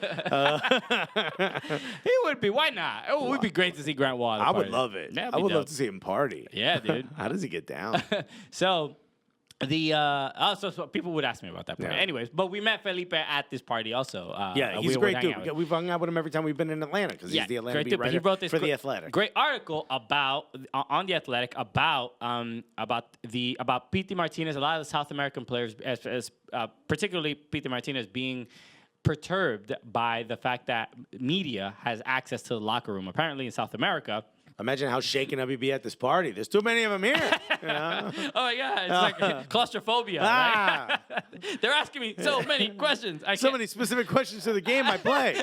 He would be. Why not? It would be great to see Grant Wall. At a I would party. love it. That'd I be would dope. love to see him party. Yeah, dude. How does he get down? So so people would ask me about that party. Yeah. Anyways, but we met Felipe at this party also. Yeah, we he's a would great hang dude. out with. We've hung out with him every time we've been in Atlanta because he's the Atlanta great beat dude, but writer he wrote this for The Athletic. Great article about on The Athletic about Pete Martinez, a lot of the South American players, particularly Pete Martinez, being perturbed by the fact that media has access to the locker room. Apparently in South America. Imagine how shaken up he'd be at this party. There's too many of them here. You know? Oh my God, it's like claustrophobia. Ah. Right? They're asking me so many questions. So many specific questions to the game I play.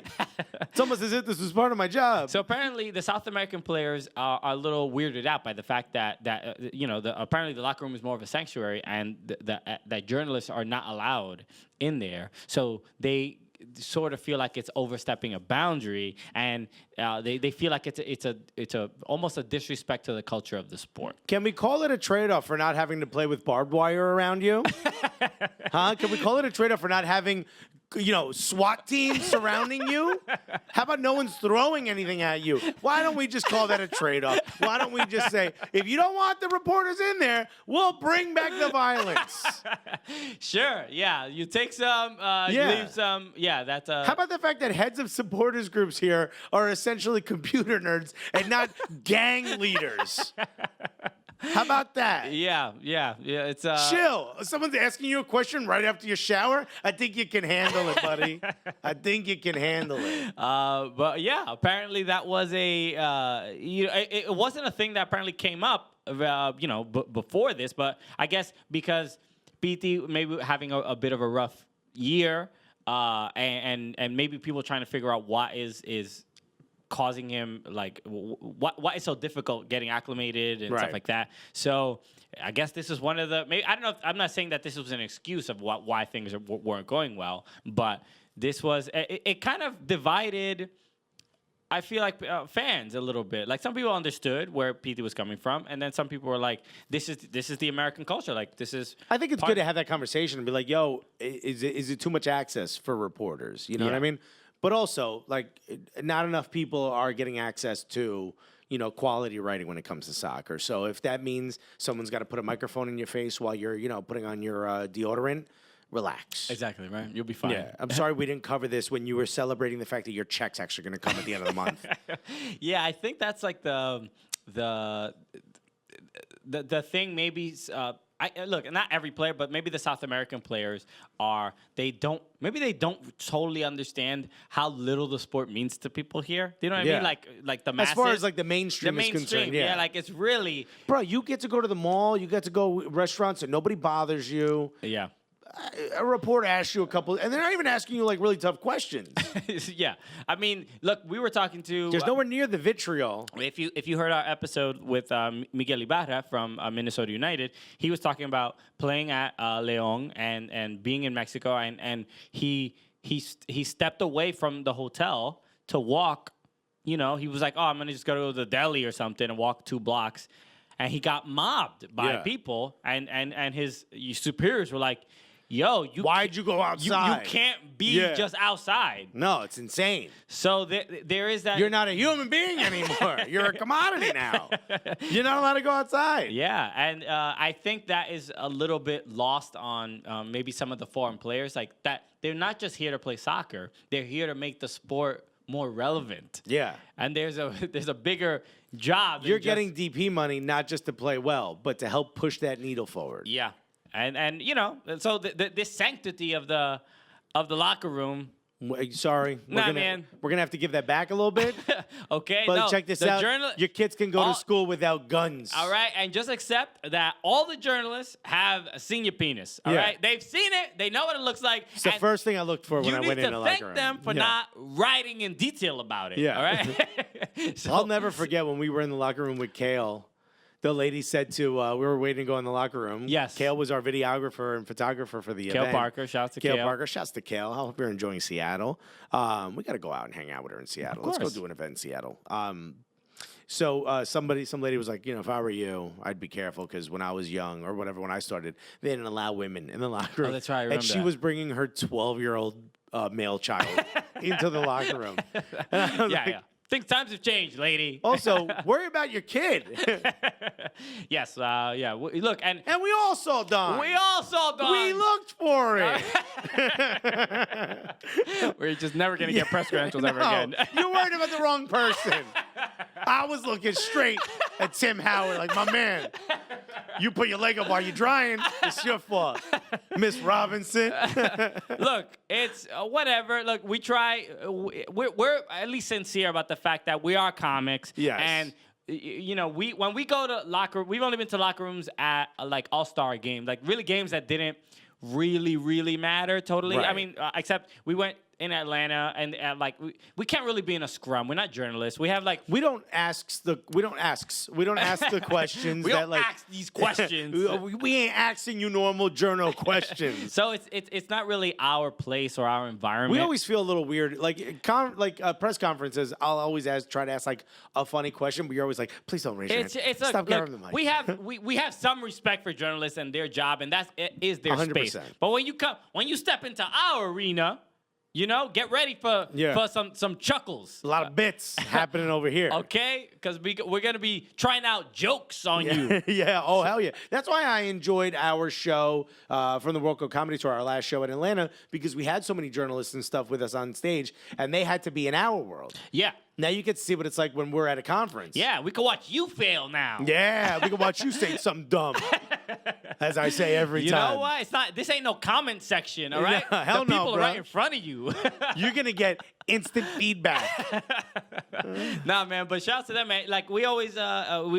It's almost as if this was part of my job. So apparently, the South American players are a little weirded out by the fact that apparently the locker room is more of a sanctuary, and that journalists are not allowed in there. So they sort of feel like it's overstepping a boundary, and they feel like it's a almost a disrespect to the culture of the sport. Can we call it a trade-off for not having to play with barbed wire around you? Huh? Can we call it a trade-off for not having, SWAT teams surrounding you? How about no one's throwing anything at you? Why don't we just call that a trade-off? Why don't we just say, if you don't want the reporters in there, we'll bring back the violence? Sure, yeah. You take some, you Yeah. leave some. Yeah, that's. How about the fact that heads of supporters groups here are essentially computer nerds and not gang leaders? How about that? Yeah. It's Chill. Someone's asking you a question right after you shower. I think you can handle it, buddy. I think you can handle it. But yeah, apparently that was it wasn't a thing that apparently came up, before this. But I guess because PT maybe having a bit of a rough year, and maybe people trying to figure out what is causing him, like, what is so difficult getting acclimated and stuff like that. So I guess this is one of the, maybe, I don't know, I'm not saying that this was an excuse of why things weren't going well, but this was, it kind of divided, I feel like, fans a little bit. Like, some people understood where PT was coming from, and then some people were like, this is the American culture. Like, this is... I think it's good to have that conversation and be like, yo, is it too much access for reporters? You know what I mean? But also, like, not enough people are getting access to, quality writing when it comes to soccer. So if that means someone's got to put a microphone in your face while you're, putting on your deodorant, relax. Exactly, right? You'll be fine. Yeah. I'm sorry we didn't cover this when you were celebrating the fact that your check's actually going to come at the end of the month. Yeah, I think that's like the thing. Maybe look, not every player, but maybe the South American players they don't totally understand how little the sport means to people here. Do you know what I mean? Like the masses. As far as like the mainstream is concerned, yeah, like it's really, bro. You get to go to the mall, you get to go restaurants, and nobody bothers you. Yeah. A reporter asks you a couple, and they're not even asking you like really tough questions. Yeah, I mean, look, we were talking to. There's nowhere near the vitriol. If you heard our episode with Miguel Ibarra from Minnesota United, he was talking about playing at León and being in Mexico, and he stepped away from the hotel to walk. He was like, oh, I'm gonna just go to the deli or something and walk 2 blocks, and he got mobbed by people, and his superiors were like, yo, why'd you go outside? You can't be just outside. No, it's insane. So there is that. You're not a human being anymore. You're a commodity now. You're not allowed to go outside. Yeah, and I think that is a little bit lost on maybe some of the foreign players. Like that, they're not just here to play soccer. They're here to make the sport more relevant. Yeah. And there's a bigger job. You're getting DP money not just to play well, but to help push that needle forward. Yeah. And so this sanctity of the locker room. Sorry, we're gonna have to give that back a little bit. Okay, but check this out. Your kids can go to school without guns. All right, and just accept that all the journalists have seen your penis. All right, they've seen it. They know what it looks like. It's the first thing I looked for when I went in the locker room. You need to thank them for not writing in detail about it. Yeah. All right. So, I'll never forget when we were in the locker room with Kale. The lady said we were waiting to go in the locker room. Yes. Kale was our videographer and photographer for the event. Kale Parker, shouts to Kale. Kale Parker, shouts to Kale. I hope you're enjoying Seattle. We got to go out and hang out with her in Seattle. Let's go do an event in Seattle. So some lady was like, if I were you, I'd be careful because when I was young or whatever, when I started, they didn't allow women in the locker room. Oh, that's right. I remember and she was bringing her 12-year-old male child into the locker room. And I was like, think times have changed, lady. Also, worry about your kid. Yes, yeah. Look, and we all saw Don. We all saw Don. We looked for it. We're just never gonna get press credentials ever again. You're worried about the wrong person. I was looking straight at Tim Howard, like, my man. You put your leg up while you're drying. It's your fault, Miss Robinson. Look, it's whatever. Look, we try. We're at least sincere about the fact that we are comics. Yes. And when we go to locker, we've only been to locker rooms at like all-star games, like really games that didn't really matter totally. Right. I mean, except we went in Atlanta, and we can't really be in a scrum. We're not journalists. We have we don't ask the questions. We don't ask these questions. We ain't asking you normal journal questions. So it's not really our place or our environment. We always feel a little weird, press conferences. I'll always try to ask like a funny question, but you're always like, please don't raise your hand. Stop grabbing the mic. We have some respect for journalists and their job, and that is their 100%. Space. But when you step into our arena, get ready for some chuckles. A lot of bits happening over here. Okay? Because we're going to be trying out jokes on you. Yeah. Oh, hell yeah. That's why I enjoyed our show from the World Cup Comedy Tour, our last show in Atlanta, because we had so many journalists and stuff with us on stage, and they had to be in our world. Yeah. Now you get to see what it's like when we're at a conference. Yeah, we can watch you fail now. Yeah, we can watch you say something dumb. as I say every You time. know what? It's not. This ain't no comment section, all right? No, hell the people no, are bro. right in front of you. You're gonna get instant feedback. Nah, man. But shout out to them, man. Like we always,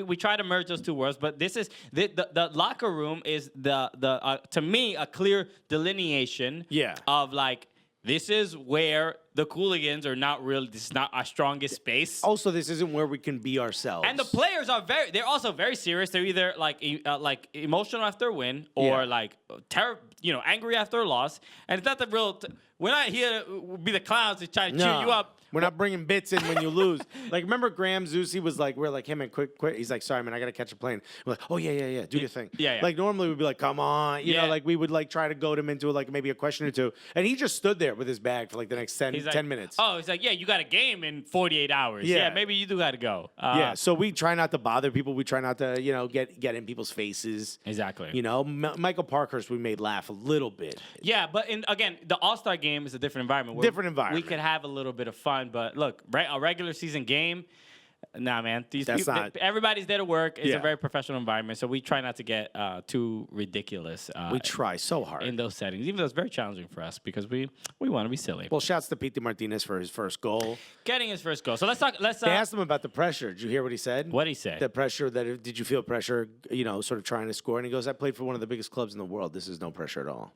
we try to merge those two worlds. But this is the locker room is the to me a clear delineation. Yeah. Of like. This is where the Cooligans are not really. This is not our strongest space. Also, this isn't where we can be ourselves. And the players are they're also very serious. They're either like emotional after a win or like angry after a loss. And it's not the real. We're not here to be the clowns to try to cheer you up. We're not bringing bits in when you lose. Like, remember Graham Zusi was like, we're like, hey, man, quit. He's like, sorry, man, I got to catch a plane. We're like, oh, yeah, do your thing. Yeah. Like, normally we'd be like, come on. You know, like, we would, like, try to goad him into, like, maybe a question or two. And he just stood there with his bag for, like, the next 10 minutes. Oh, he's like, yeah, you got a game in 48 hours. Yeah, maybe you do got to go. Yeah, so we try not to bother people. We try not to, get in people's faces. Exactly. You know, Michael Parkhurst we made laugh a little bit. Yeah, but again, the All-Star game is a different environment. Different environment. We could have a little bit of fun, but look, a regular season game, nah, man. Everybody's there to work. It's a very professional environment, so we try not to get too ridiculous. We try so hard in those settings, even though it's very challenging for us because we want to be silly. Well, shouts to Pete Martinez for his first goal. Getting his first goal. So let's talk. They asked him about the pressure. Did you hear what he said? What did he say? The pressure did you feel pressure? Sort of trying to score, and he goes, "I played for one of the biggest clubs in the world. This is no pressure at all."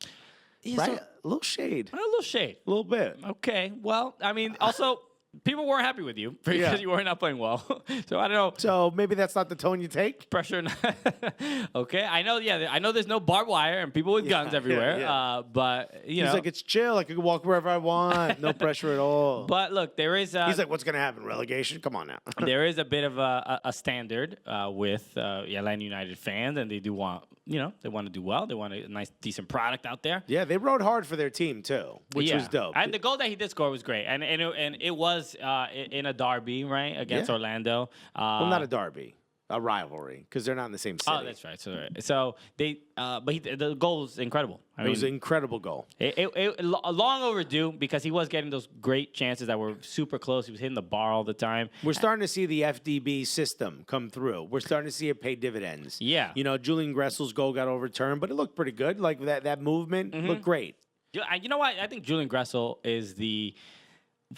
Yeah, right? A little shade. A little shade. A little bit. Okay. Well, I mean, also. People weren't happy with you because you were not playing well. So I don't know. So maybe that's not the tone you take? Pressure. Okay. I know, I know there's no barbed wire and people with guns everywhere. But, He's like, it's chill. I can walk wherever I want. No pressure at all. But look, there is... He's like, what's going to happen? Relegation? Come on now. There is a bit of a standard with Atlanta United fans, and they do want... they want to do well. They want a nice, decent product out there. Yeah, they rode hard for their team, too, which was dope. And the goal that he did score was great. And it was in a derby, right, against Orlando. Well, not a derby. A rivalry, because they're not in the same city. Oh, that's right. So they, but the goal was incredible. It was an incredible goal. It long overdue because he was getting those great chances that were super close. He was hitting the bar all the time. We're starting to see the FDB system come through. We're starting to see it pay dividends. Yeah. Julian Gressel's goal got overturned, but it looked pretty good. Like that movement looked great. You know what? I think Julian Gressel is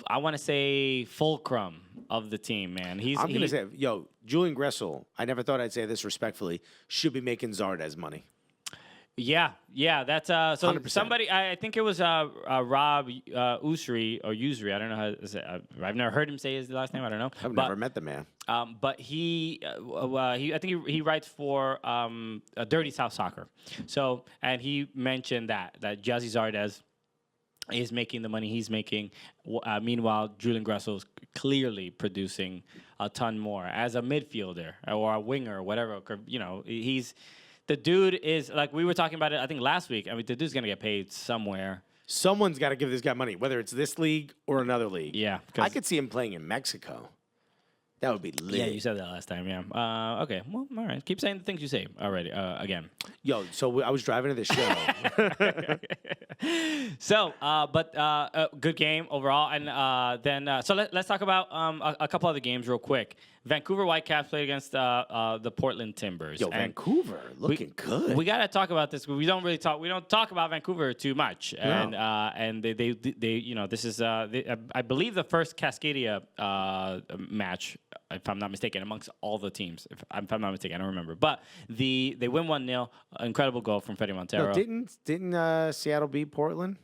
I want to say fulcrum of the team, man. I'm going to say, Julian Gressel, I never thought I'd say this respectfully, should be making Zardes money. Yeah, that's so 100%. Somebody. I think it was Rob Usri or Usri. I don't know how to say. I've never heard him say his last name. I don't know. I've never met the man. But he I think he writes for Dirty South Soccer. So and he mentioned that Jazzy Zardes is making the money he's making. Meanwhile, Julian Gressel is clearly producing a ton more as a midfielder or a winger or whatever. He's. The dude is, like we were talking about it, I think, last week. I mean, the dude's going to get paid somewhere. Someone's got to give this guy money, whether it's this league or another league. Yeah. I could see him playing in Mexico. That would be lit. Yeah, you said that last time, yeah. Okay, well, all right. Keep saying the things you say already, again. So I was driving to this show. So, good game overall. And then, so let's talk about a couple other games real quick. Vancouver Whitecaps played against the Portland Timbers. Vancouver looking good. We got to talk about this. We don't talk about Vancouver too much. No. And they this is I believe the first Cascadia match, if I'm not mistaken, amongst all the teams. If I'm not mistaken, I don't remember. But they win 1-0. Incredible goal from Fede Montero. No, didn't Seattle beat Portland?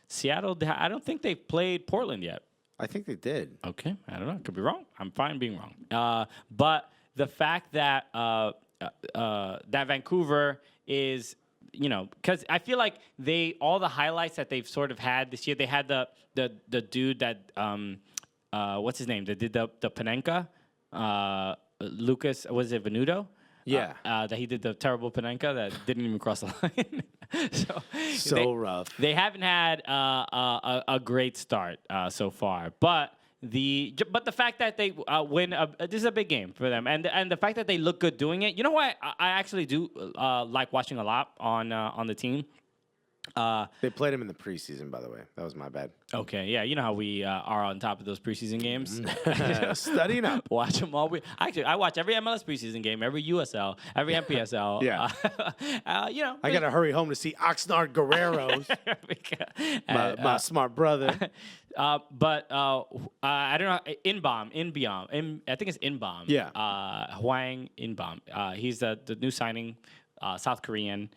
Seattle, I don't think they've played Portland yet. I think they did. Okay, I don't know. Could be wrong. I'm fine being wrong. But the fact that that Vancouver is, because I feel like all the highlights that they've sort of had this year. They had the dude that what's his name? They did the Panenka, Lucas. Was it Venuto? Yeah. That he did the terrible Panenka that didn't even cross the line. So rough. They haven't had a great start so far, but the fact that they win, this is a big game for them, and the fact that they look good doing it. You know what? I actually do like watching a lot on the team. They played him in the preseason, by the way. That was my bad. Okay, yeah, you know how we are on top of those preseason games. Studying up. Watch them all. Actually, I watch every MLS preseason game, every USL, every NPSL. Yeah. You know, I got to hurry home to see Oxnard Guerrero's, my smart brother. But I don't know. Inbaum. I think it's Inbaum. Yeah. Hwang Inbaum. He's the new signing, South Korean.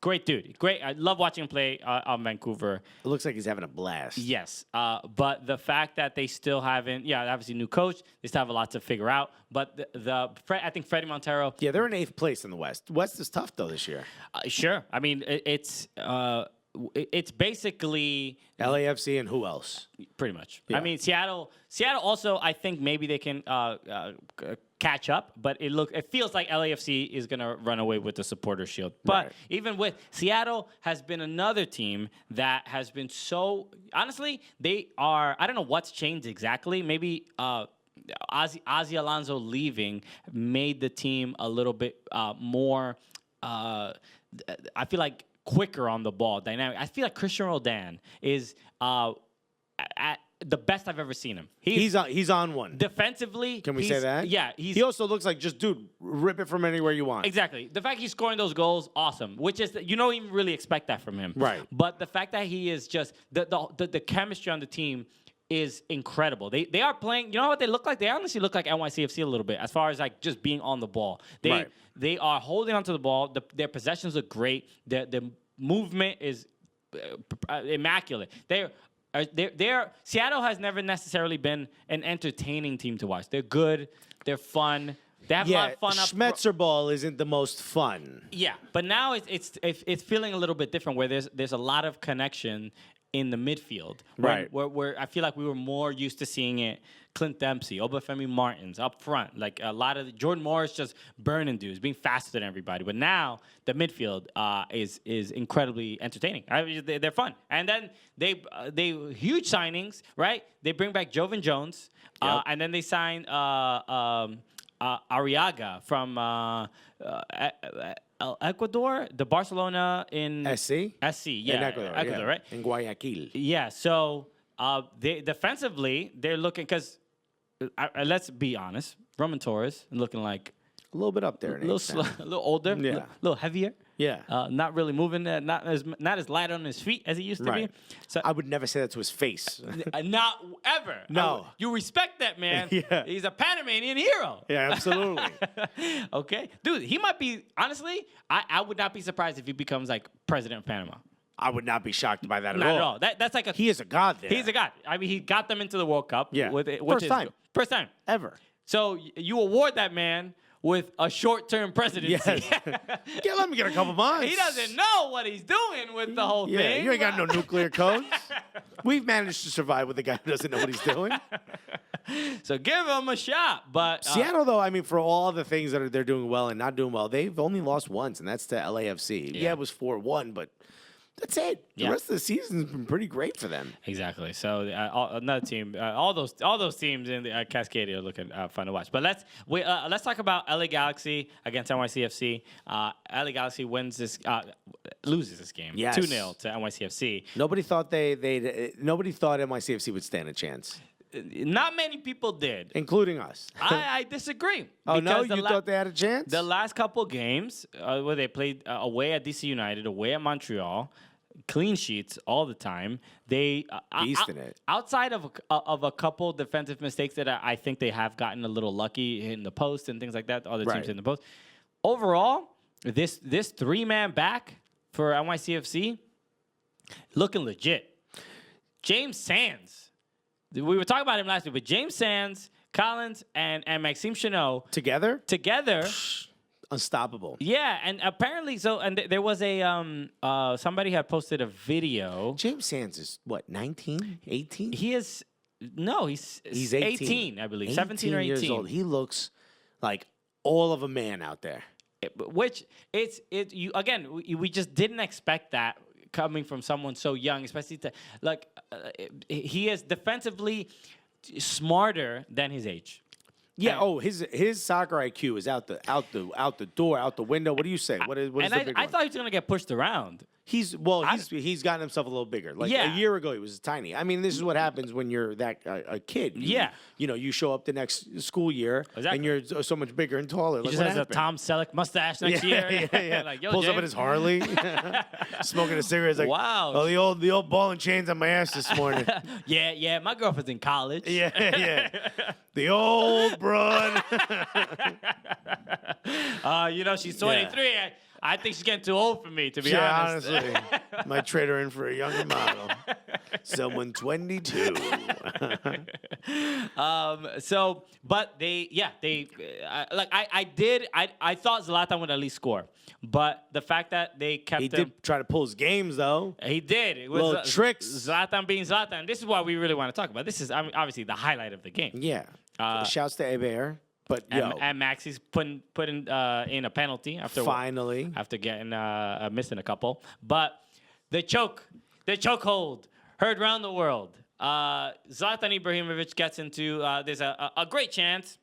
Great dude. Great. I love watching him play on Vancouver. It looks like he's having a blast. Yes. But the fact that they still haven't, obviously new coach, they still have a lot to figure out. But I think Freddie Montero. Yeah, they're in 8th place in the West. West is tough, though, this year. Sure. I mean, it's basically LAFC and who else? pretty much. Yeah. I mean, Seattle also, I think maybe they can catch up, but it feels like LAFC is going to run away with the supporter shield. But even with Seattle has been another team that has been so, honestly, they are, I don't know what's changed exactly. Maybe Ozzy Alonso leaving made the team a little bit more, I feel like, quicker on the ball, dynamic. I feel like Christian Roldan is at the best I've ever seen him. He's on one. Defensively, Can we say that? Yeah. He also looks like just, dude, rip it from anywhere you want. Exactly. The fact he's scoring those goals, awesome. Which is you don't even really expect that from him. Right. But the fact that he is just the chemistry on the team is incredible. They are playing. You know what they look like? They honestly look like NYCFC a little bit as far as like just being on the ball. They are holding onto the ball. Their possessions look great. The movement is immaculate. Seattle has never necessarily been an entertaining team to watch. They're good. They're fun. They have a lot of fun. Schmetzer ball isn't the most fun. Yeah, but now it's feeling a little bit different where there's a lot of connection in the midfield. Right. Where I feel like we were more used to seeing it. Clint Dempsey, Obafemi Martins up front. Like a lot of Jordan Morris just burning dudes, being faster than everybody. But now the midfield is incredibly entertaining. They're fun. And then they huge signings, right? They bring back Jovan Jones, and then they sign Arriaga from Ecuador, the Barcelona in SC, yeah, in Ecuador, right? In Guayaquil. Yeah, so they defensively they're looking because let's be honest, Roman Torres looking like A little bit up there. a little older, a little heavier. Yeah. Not really moving, not as light on his feet as he used to be. So I would never say that to his face. not ever. No. You respect that man. Yeah. He's a Panamanian hero. Yeah, absolutely. Okay, dude, he might be. Honestly, I would not be surprised if he becomes like president of Panama. I would not be shocked by that Not at at all. all. That's like He is a god there. He's a god. I mean, he got them into the World Cup. Yeah. First time. First time. Ever. So you award that man with a short-term presidency. Yes. Yeah, let me get a couple months. He doesn't know what he's doing with the whole thing. You ain't got no nuclear codes. We've managed to survive with a guy who doesn't know what he's doing. So give him a shot. But Seattle, though, I mean, for all the things that they're doing well and not doing well, they've only lost once, and that's to LAFC. Yeah, it was 4-1, but that's it. The rest of the season's been pretty great for them. Exactly. So another team, all those teams in the Cascadia are looking fun to watch. But let's talk about LA Galaxy against NYCFC. LA Galaxy loses this game, 2-0 to NYCFC. Nobody thought nobody thought NYCFC would stand a chance. Not many people did, including us. I disagree. Oh no, you thought they had a chance? The last couple games where they played away at DC United, away at Montreal, clean sheets all the time. They beasting it. Outside of a couple defensive mistakes that I think they have gotten a little lucky hitting the post and things like that. Other teams hitting the post. Overall, this 3-man back for NYCFC looking legit. James Sands. We were talking about him last week, but James Sands, Collins, and Maxime Chanot together, unstoppable. Yeah, and apparently, there was a somebody had posted a video. James Sands is what, 19, 18? He is he's 18, I believe, 17 or 18 years old. He looks like all of a man out there. Which we just didn't expect that coming from someone so young, especially he is defensively smarter than his age. Yeah. His soccer IQ is out the door, out the window. What do you say? What is the big one? I thought he was gonna get pushed around. He's gotten himself a little bigger. Like Yeah. a year ago, he was tiny. I mean, this is what happens when you're that a kid. You show up the next school year and you're so much bigger and taller. He just has a Tom Selleck mustache next year. Like, yo, Pulls James. up in his Harley, smoking a cigarette. Like, wow. Oh, the old ball and chains on my ass this morning. Yeah. My girlfriend's in college. Yeah. The old broad. She's 23. Yeah. I think she's getting too old for me, to be honest. Honestly, might trade her in for a younger model. Someone 22. But I thought Zlatan would at least score, but the fact that they kept He him, did try to pull his games, though. he did. It was Little tricks. Zlatan being Zlatan. This is what we really want to talk about. This is obviously the highlight of the game. Yeah. Shouts to Eber. But And Maxi's putting in a penalty after getting missing a couple. But the chokehold heard around the world. Zlatan Ibrahimovic gets into there's a great chance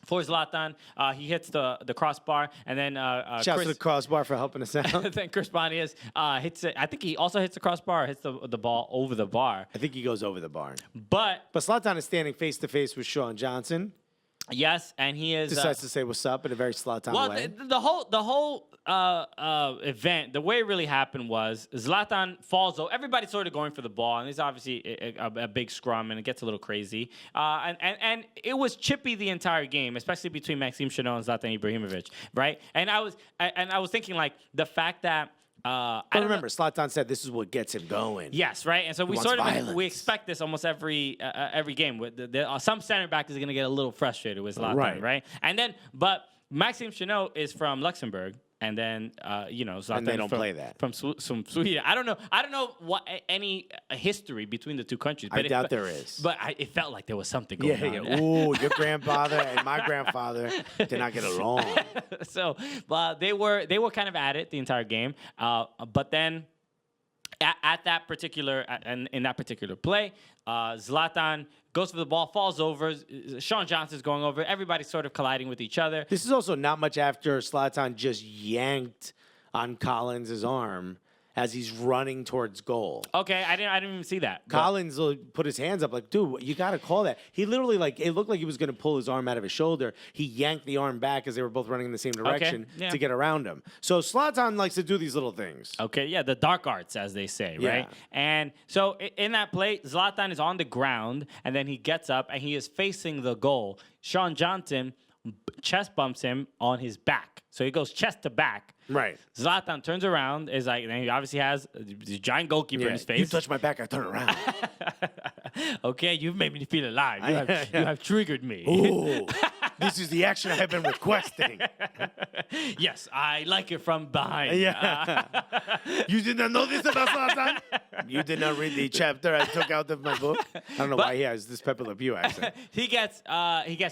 for Zlatan. He hits the crossbar, and then shouts to the crossbar for helping us out. then Chris Bonias hits it. I think he also hits the crossbar, hits the ball over the bar. I think he goes over the bar. But Zlatan is standing face to face with Sean Johnson. Yes, and he is decides to say what's up in a very Zlatan way. The whole event, the way it really happened was Zlatan falls over. Everybody's sort of going for the ball, and there's obviously a big scrum, and it gets a little crazy. And it was chippy the entire game, especially between Maxime Chanot and Zlatan Ibrahimovic, right? And I was thinking like the fact that. But remember, Zlatan said this is what gets him going. Yes, right. And so we expect this almost every game. Some center back is going to get a little frustrated with Zlatan, right? And then, but Maxime Chanot is from Luxembourg, and then Zlatan. And they don't play that from Sweden. I don't know what any history between the two countries. But I doubt there is. But it felt like there was something going on. Yeah. Ooh, your grandfather and my grandfather did not get along. So, they were kind of at it the entire game. But then, in that particular play, Zlatan goes for the ball, falls over. Sean Johnson's going over. Everybody's sort of colliding with each other. This is also not much after Zlatan just yanked on Collins' arm as he's running towards goal. Okay, I didn't even see that. Collins put his hands up like, dude, you got to call that. He literally, it looked like he was going to pull his arm out of his shoulder. He yanked the arm back as they were both running in the same direction to get around him. So Zlatan likes to do these little things. Okay, yeah, the dark arts, as they say, right? And so in that play, Zlatan is on the ground, and then he gets up, and he is facing the goal. Sean Johnson chest bumps him on his back. So he goes chest to back. Right. Zlatan turns around, and he obviously has a giant goalkeeper in his face. You touch my back, I turn around. Okay, you've made me feel alive. You have triggered me. Ooh, this is the action I have been requesting. Yes, I like it from behind. Yeah. You did not know this about Zlatan? You did not read the chapter I took out of my book? I don't know why he has this Pepe Le Pew accent. He gets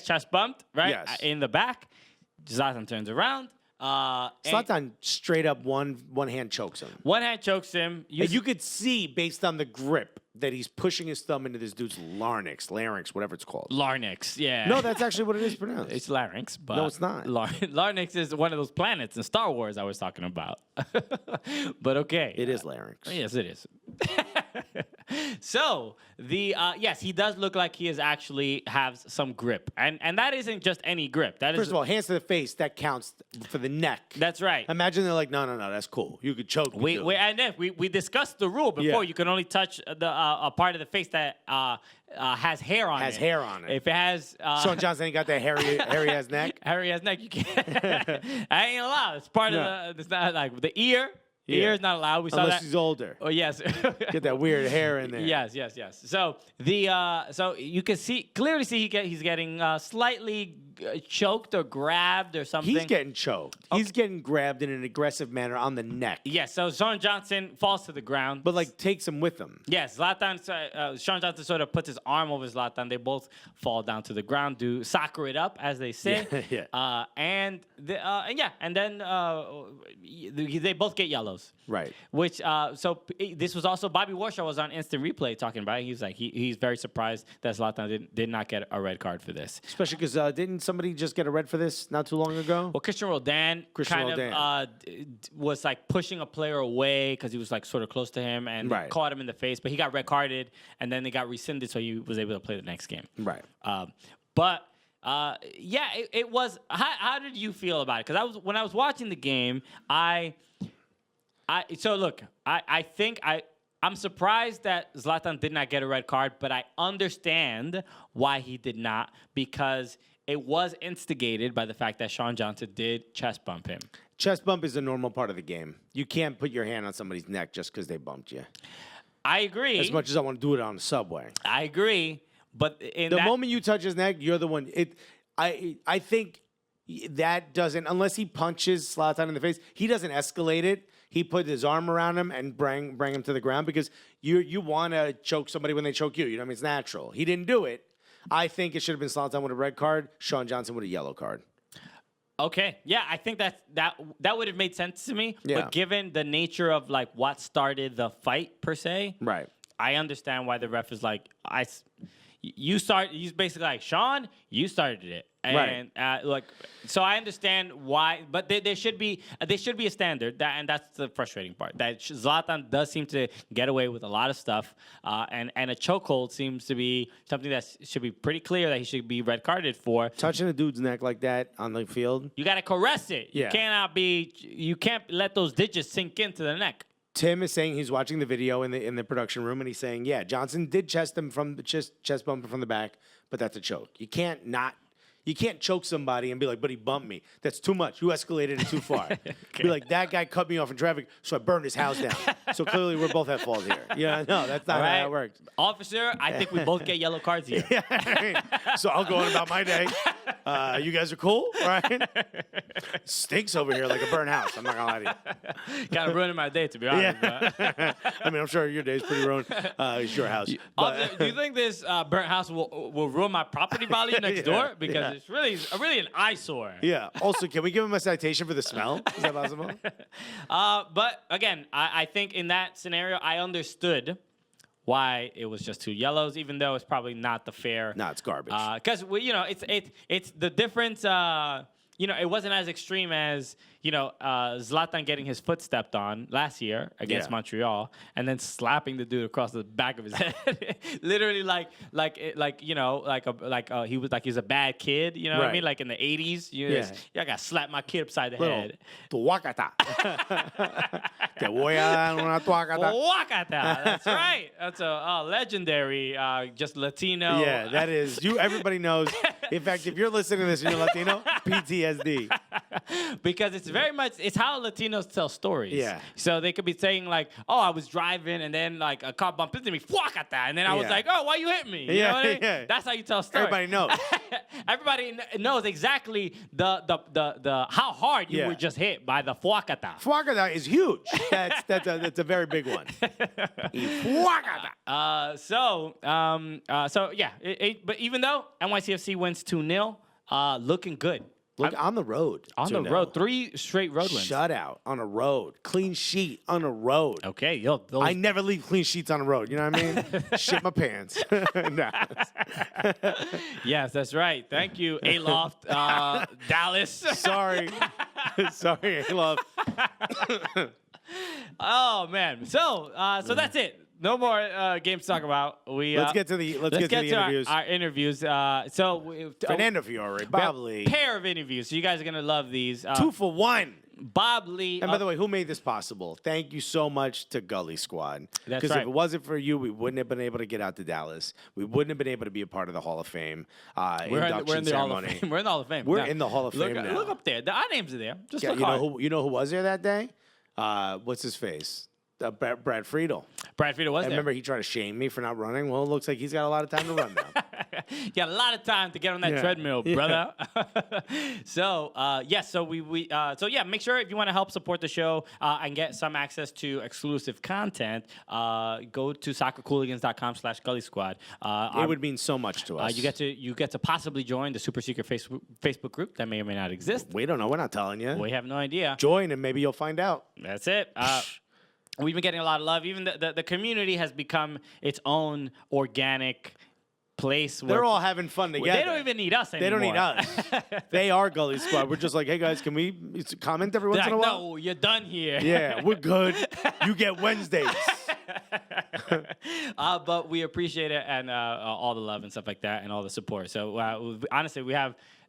chest bumped, right? Yes. In the back. Zlatan turns around. Zlatan straight up one hand chokes him. One hand chokes him. You could see, based on the grip, that he's pushing his thumb into this dude's larynx, whatever it's called. Larynx, yeah. No, that's actually what it is pronounced. It's larynx, but no, it's not. Larynx is one of those planets in Star Wars I was talking about. But okay, it is larynx. Yes, it is. So yes, he does look like he actually has some grip, and that isn't just any grip. That is first of all, hands to the face, that counts for the neck. That's right. Imagine they're like, no, that's cool. You could choke me. We discussed the rule before. Yeah. You can only touch a part of the face that has hair on it. Has hair on it. If it has Sean Johnson ain't got that hairy ass neck. Hairy ass neck, you can't. I ain't allowed. It's part of it's not like the ear. The ear is not allowed. We saw unless that. he's older. Oh yes. Get that weird hair in there. Yes. So so you can clearly see he's getting slightly choked or grabbed or something. He's getting choked. Okay. He's getting grabbed in an aggressive manner on the neck. Yes. So Sean Johnson falls to the ground, but takes him with him. Yes. Sean Johnson sort of puts his arm over Zlatan. They both fall down to the ground, do soccer it up as they say. Yeah. And then they both get yellows. Right. Which this was also Bobby Warshaw was on Instant Replay talking about it. He was like he's very surprised that Zlatan did not get a red card for this. Especially because didn't somebody just get a red for this not too long ago? Well, Christian Roldan was like pushing a player away because he was like sort of close to him and caught him in the face, but he got red carded and then they got rescinded, so he was able to play the next game. Right. It was. How did you feel about it? Because when I was watching the game, I'm surprised that Zlatan did not get a red card, but I understand why he did not, because it was instigated by the fact that Sean Johnson did chest bump him. Chest bump is a normal part of the game. You can't put your hand on somebody's neck just because they bumped you. I agree. As much as I want to do it on the subway. I agree. But the moment you touch his neck, you're the one. I think that doesn't, unless he punches Zlatan in the face, he doesn't escalate it. He put his arm around him and bring him to the ground, because you want to choke somebody when they choke you. You know what I mean? It's natural. He didn't do it. I think it should have been Zlatan with a red card, Sean Johnson with a yellow card. Okay, yeah, I think that would have made sense to me. Yeah. But given the nature of like what started the fight per se, right? I understand why the ref is like, he's basically like, Sean, you started it. And so I understand why, but there should be a standard, and that's the frustrating part. That Zlatan does seem to get away with a lot of stuff, and a chokehold seems to be something that should be pretty clear that he should be red carded for. Touching a dude's neck like that on the field, you got to caress it. Yeah. You can't let those digits sink into the neck. Tim is saying he's watching the video in the production room, and he's saying, yeah, Johnson did chest him from the chest bump from the back, but that's a choke. You can't choke somebody and be like, but he bumped me. That's too much. You escalated it too far. Okay. Be like, that guy cut me off in traffic, so I burned his house down. So clearly we're both at fault here. Yeah, no, that's not how that works. Officer, I think we both get yellow cards here. Yeah, I mean, so I'll go on about my day. You guys are cool, right? Stinks over here like a burnt house. I'm not going to lie to you. Kind of ruining my day, to be honest. Yeah. I mean, I'm sure your day's pretty ruined. It's your house. Officer, do you think this burnt house will ruin my property value next door? Because it's really an eyesore. Yeah. Also, can we give him a citation for the smell? Is that possible? But again, I think in that scenario, I understood why it was just 2 yellows, even though it's probably not the fair. No, it's garbage. Because it's the difference. It wasn't as extreme as Zlatan getting his foot stepped on last year against Montreal, and then slapping the dude across the back of his head, literally he's a bad kid. You know what I mean? Like in the 80s, I got slapped my kid upside the head. Tuacata. Te voy a dar una tuacata. Tuacata. That's right. That's a legendary, just Latino. Yeah, that is. Everybody knows. In fact, if you're listening to this and you're Latino, PTSD. Because it's how Latinos tell stories. Yeah. So they could be saying like, oh, I was driving and then like a car bumped into me, fuakata, and then I was like, oh, why you hit me? You know what I mean? Yeah. That's how you tell stories. Everybody knows. Everybody knows exactly the how hard you were just hit by the fuakata. Fuakata is huge. That's a very big one. Fuakata. But even though NYCFC wins 2-0, looking good. Look, on the road. On the road. 3 straight road wins. Shutout on a road. Clean sheet on a road. Okay. I never leave clean sheets on the road. You know what I mean? Shit my pants. Yes, that's right. Thank you, A-Loft, Dallas. Sorry. Sorry, A-Loft. Oh, man. So that's it. No more games to talk about. Let's get to the interviews. Our interviews. Fernando Fiore, Bob Lee. Pair of interviews. So you guys are gonna love these. 2 for 1. Bob Lee. And by the way, who made this possible? Thank you so much to Gully Squad. That's Because right. if it wasn't for you, we wouldn't have been able to get out to Dallas. We wouldn't have been able to be a part of the Hall of Fame induction ceremony. We're in the Hall of Fame. We're in the Hall of Fame now. Look up there. Our names are there. Just look you hard. know who was there that day? What's his face? Brad Friedel. Brad Friedel was there. Remember, he tried to shame me for not running. Well, it looks like he's got a lot of time to run now. You got a lot of time to get on that treadmill, brother. So make sure if you want to help support the show and get some access to exclusive content, go to soccercooligans.com/Gully Squad. It would mean so much to us. You get to possibly join the super secret Facebook group that may or may not exist. We don't know. We're not telling you. We have no idea. Join and maybe you'll find out. That's it. We've been getting a lot of love. Even the community has become its own organic place where They're all having fun together. they don't even need us anymore. They don't need us. They are Gully Squad. We're just like, hey guys, can we comment every once in a while? No, you're done here. Yeah, we're good. You get Wednesdays. But we appreciate it and all the love and stuff like that and all the support. So honestly,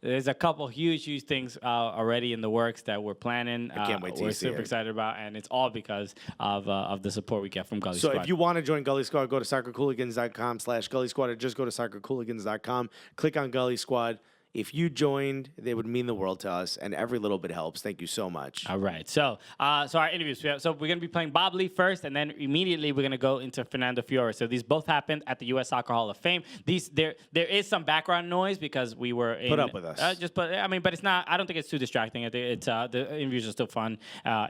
there's a couple huge things already in the works that we're planning. I can't wait to see it. We're super excited about, and it's all because of the support we get from Gully Squad. So if you want to join Gully Squad, go to soccercooligans.com/Gully Squad, or just go to soccercooligans.com, click on Gully Squad. If you joined, they would mean the world to us, and every little bit helps. Thank you so much. All right. So our interviews. So we're going to be playing BABAY first, and then immediately we're going to go into Fernando Fiore. So these both happened at the U.S. Soccer Hall of Fame. There is some background noise because we were in. Put up with us. But it's not. I don't think it's too distracting. I think it's the interviews are still fun,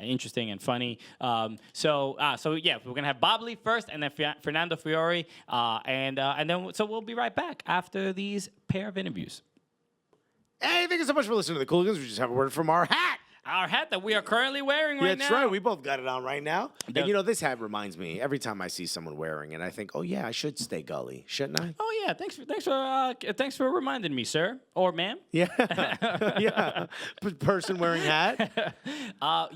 interesting, and funny. So yeah, we're going to have BABAY first, and then Fernando Fiore, and then we'll be right back after these pair of interviews. Hey, thank you so much for listening to the Cooligans. We just have a word from our hat. Our hat that we are currently wearing right now. That's right. We both got it on right now. And this hat reminds me every time I see someone wearing it, I think, oh yeah, I should stay Gully, shouldn't I? Oh yeah, thanks for reminding me, sir or ma'am. Yeah, yeah. Person wearing hat.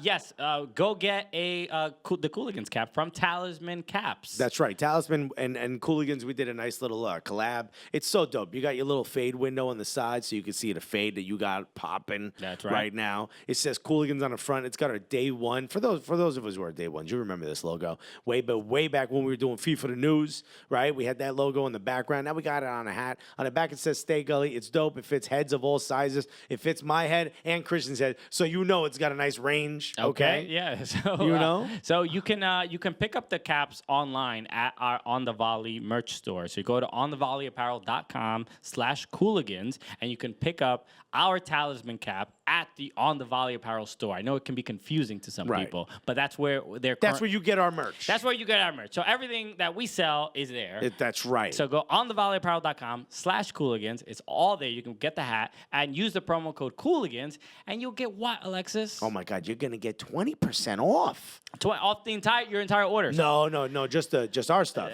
Yes. Go get the Cooligans cap from Talisman Caps. That's right. Talisman and Cooligans. We did a nice little collab. It's so dope. You got your little fade window on the side, so you can see the fade that you got popping. That's right. Right now. It says Cooligans on the front. It's got our day one. For those of us who are day ones, you remember this logo. Way back when we were doing FIFA the News, right? We had that logo in the background. Now we got it on a hat. On the back it says Stay Gully. It's dope. It fits heads of all sizes. It fits my head and Christian's head. So it's got a nice range. Okay. Yeah. So So you can pick up the caps online at our On the Volley merch store. So you go to onthevolleyapparel.com/Cooligans and you can pick up our Talisman cap at the On the Volley Apparel store. I know it can be confusing to some people, but that's where That's where you get our merch. That's where you get our merch. So everything that we sell is there. That's right. So go on thevolleyapparel.com/Cooligans. It's all there. You can get the hat and use the promo code Cooligans, and you'll get what, Alexis? Oh my God, you're gonna get 20% off. Off your entire order. No, just our stuff.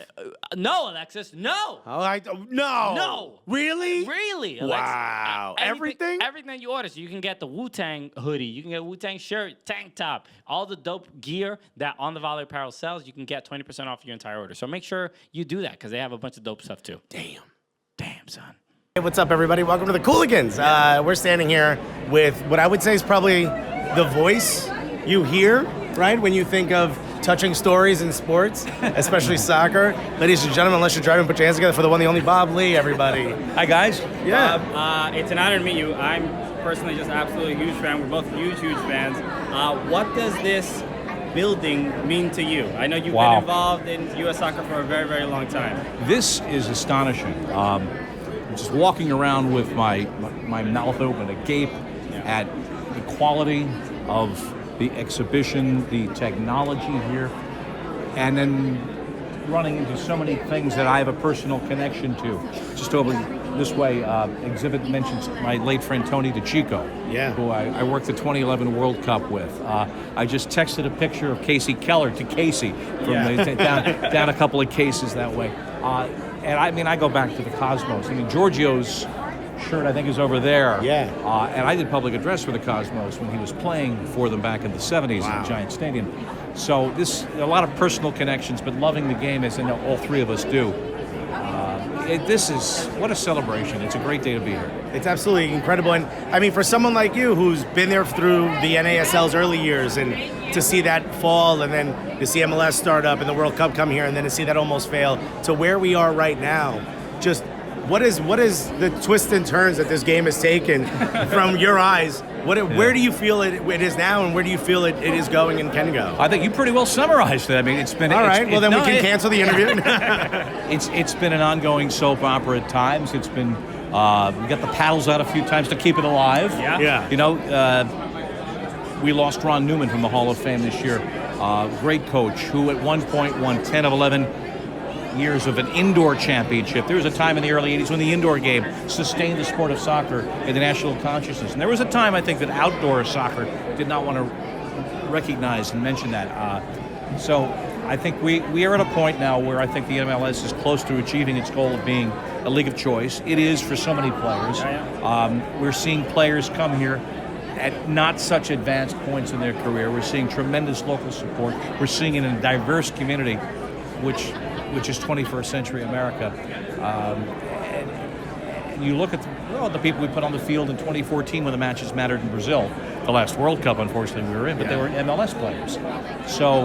No, Alexis, no. No. Really? Really, Alexis. Wow. Everything? Everything that you order. So you can get the Wu-Tang hoodie. You can get a Wu-Tang shirt, tank top. All the dope gear that On the Volley Apparel sells, you can get 20% off your entire order. So make sure you do that because they have a bunch of dope stuff too. Damn, son. Hey, what's up, everybody? Welcome to the Cooligans. We're standing here with what I would say is probably the voice you hear, right, when you think of touching stories in sports, especially soccer. Ladies and gentlemen, unless you're driving, put your hands together for the one, the only Bob Lee, everybody. Hi, guys. Yeah. It's an honor to meet you. I'm personally just absolutely a huge fan. We're both huge fans. What does this building mean to you? I know you've been involved in U.S. soccer for a very, very long time. This is astonishing. Just walking around with my mouth open, agape at the quality of the exhibition, the technology here, and then running into so many things that I have a personal connection to. Just over this way, exhibit mentions my late friend Tony DeChico, who I worked the 2011 World Cup with. I just texted a picture of Casey Keller to Casey from down a couple of cases that way. And I go back to the Cosmos. Giorgio's shirt, I think, is over there. Yeah. And I did public address for the Cosmos when he was playing for them back in the 70s in Giant Stadium. So a lot of personal connections, but loving the game, as I know all three of us do. What a celebration. It's a great day to be here. It's absolutely incredible. And for someone like you who's been there through the NASL's early years and to see that fall and then to see MLS start up and the World Cup come here and then to see that almost fail to where we are right now, just what is the twists and turns that this game has taken from your eyes? Where do you feel it is now, and where do you feel it is going and can go? I think you pretty well summarized it. It's been all right. Well, then we can cancel the interview. It's been an ongoing soap opera at times. It's been we got the paddles out a few times to keep it alive. Yeah. We lost Ron Newman from the Hall of Fame this year. Great coach who at one point won 10 of 11 years of an indoor championship. There was a time in the early 80s when the indoor game sustained the sport of soccer in the national consciousness. And there was a time, I think, that outdoor soccer did not want to recognize and mention that. So I think we are at a point now where I think the MLS is close to achieving its goal of being a league of choice. It is for so many players. We're seeing players come here at not such advanced points in their career. We're seeing tremendous local support. We're seeing it in a diverse community, which is 21st century America. And you look at the people we put on the field in 2014 when the matches mattered in Brazil. The last World Cup, unfortunately, we were in, but they were MLS players. So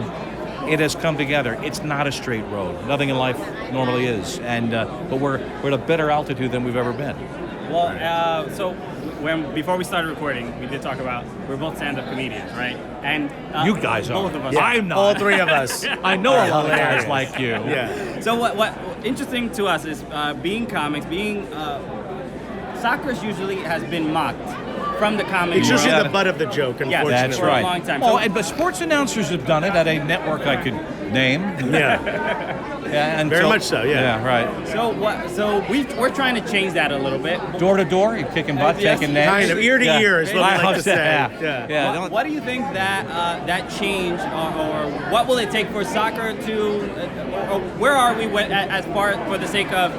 it has come together. It's not a straight road. Nothing in life normally is. And but we're at a better altitude than we've ever been. Well, so before we started recording, we did talk about we're both stand-up comedians, right? And You guys are. both of us. Yeah, I'm not. all three of us. I know a lot of hilarious. guys like you. Yeah. So what interesting to us is being comics, soccer usually has been mocked from the comedy It's usually world. the butt of the joke, unfortunately. That's for right. a long time. Oh, So- but sports announcers have done it at a network I could name. Yeah. Yeah, and Very much so, yeah. Yeah, right. So we're trying to change that a little bit. Door to door, you're kicking butt, Yes. taking names. Kind of. Ear to Yeah. ear is what I like to say. Yeah. Yeah. What, what do you think that change, or what will it take for soccer to, or where are we as far for the sake of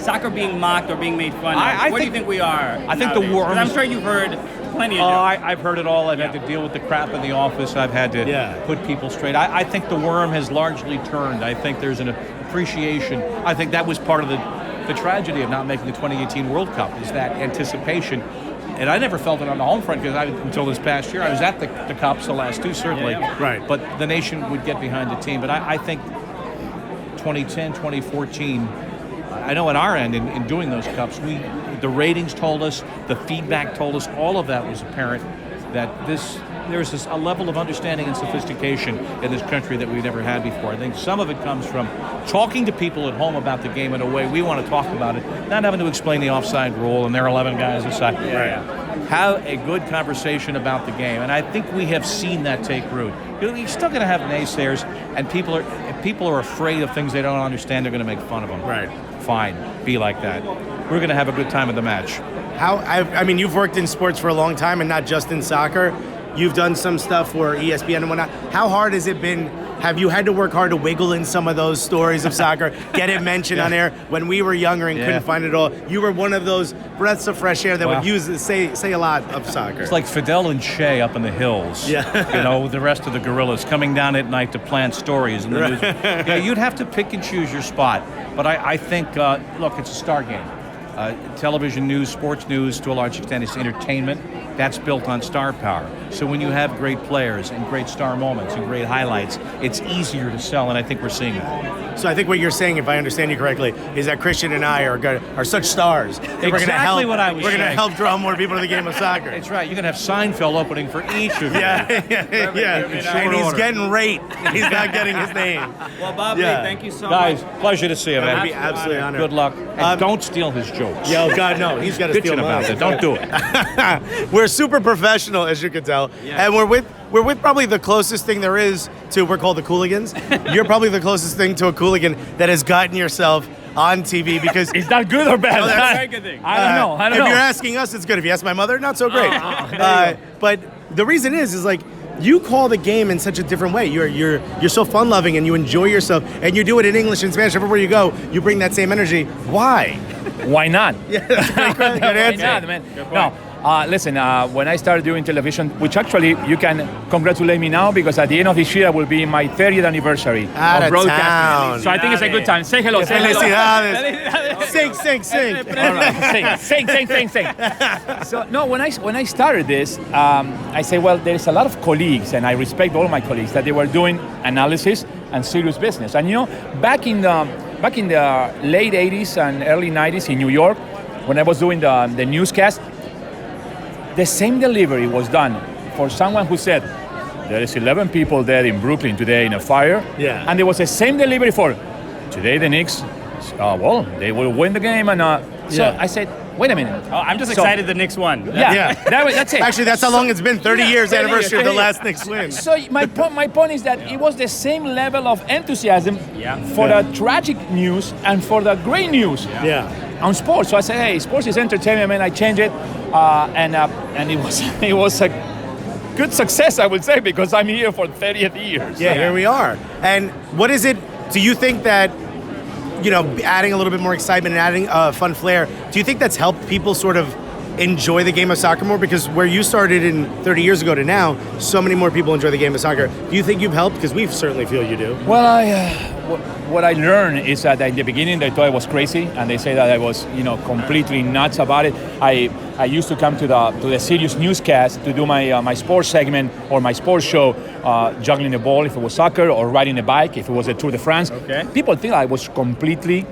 soccer being mocked or being made fun of? I Where do you think- think we are? I think the nowadays? 'Cause worms- I'm sure you've heard plenty of Oh, jokes. I've heard it all. I've had to deal with the crap in the office. I've had to put people straight. I think the worm has largely turned. I think there's an appreciation. I think that was part of the tragedy of not making the 2018 World Cup, is that anticipation. And I never felt it on the home front because until this past year, I was at the Cups, the last two certainly. Yeah. Right. But the nation would get behind the team. But I think 2010, 2014, I know at our end in doing those Cups, the ratings told us, the feedback told us, all of that was apparent that there's a level of understanding and sophistication in this country that we've never had before. I think some of it comes from talking to people at home about the game in a way we want to talk about it, not having to explain the offside rule and there are 11 guys aside. Right. Have a good conversation about the game, and I think we have seen that take root. You're still going to have naysayers, and if people are afraid of things they don't understand, they're going to make fun of them. Right. Fine, be like that. We're going to have a good time at the match. I mean, you've worked in sports for a long time and not just in soccer. You've done some stuff for ESPN and whatnot. How hard has it been? Have you had to work hard to wiggle in some of those stories of soccer, get it mentioned on air? When we were younger and couldn't find it all, you were one of those breaths of fresh air that would say a lot of soccer. It's like Fidel and Che up in the hills. Yeah. The rest of the gorillas coming down at night to plant stories. And you'd have to pick and choose your spot. But I think, look, it's a star game. Television news, sports news, to a large extent, is entertainment. That's built on star power. So when you have great players and great star moments and great highlights, it's easier to sell, and I think we're seeing that. So I think what you're saying, if I understand you correctly, is that Christian and I are such stars that we're going to help. what I was We're going to saying. help draw more people to the game of soccer. That's right. You're going to have Seinfeld opening for each of you. Yeah. In short And he's order. getting rate. He's not getting his name. Well, Bob, Yeah. thank you so Guys, much. pleasure to see you, man. I'd be absolutely honored. Good luck. And don't steal his jokes. Yeah, oh God, no. He's got to steal Bitching about mine. it. Don't do it. We're super professional, as you can tell, and we're with probably the closest thing there is to. We're called the Cooligans. You're probably the closest thing to a Cooligan that has gotten yourself on TV because. Is that good or bad? No, that's- Very good thing. I don't know. I don't if know. you're asking us, it's good. If you ask my mother, not so great. But the reason is like you call the game in such a different way. You're so fun loving and you enjoy yourself, and you do it in English and Spanish. Everywhere you go, you bring that same energy. Why? Why not? Yeah, that's a good Why answer. not, man? No. Listen, when I started doing television, which actually you can congratulate me now because at the end of this year will be my 30th anniversary Out of of broadcasting. town. So I think it's a good time. Say hello. Say hello. Felicidades. Sing. All right, sing. So no, when I started this, I say, well, there's a lot of colleagues, and I respect all my colleagues that they were doing analysis and serious business. And back in the late '80s and early '90s in New York, when I was doing the newscast, the same delivery was done for someone who said, there is 11 people dead in Brooklyn today in a fire. Yeah. And there was the same delivery for, today the Knicks, well, they will win the game. And so I said, wait a minute. Oh, I'm just So- excited the Knicks won. Yeah. That's it. Actually, that's how long it's been. 30 years 30 anniversary of the years. last Knicks win. So my point is that it was the same level of enthusiasm for the tragic news and for the great news on sports. So I said, hey, sports is entertainment, man. I changed it, and it was good success, I would say, because I'm here for 30th years. Yeah, here we are. And what is it, do you think that, you know, adding a little bit more excitement and adding a fun flair, do you think that's helped people sort of enjoy the game of soccer more? Because where you started in 30 years ago to now, so many more people enjoy the game of soccer. Do you think you've helped? Because we certainly feel you do. Well, what I learned is that in the beginning they thought I was crazy, and they say that I was, you know, completely nuts about it. I used to come to the serious newscast to do my sports segment or my sports show, juggling the ball if it was soccer, or riding a bike if it was a Tour de France. Okay. People think I was completely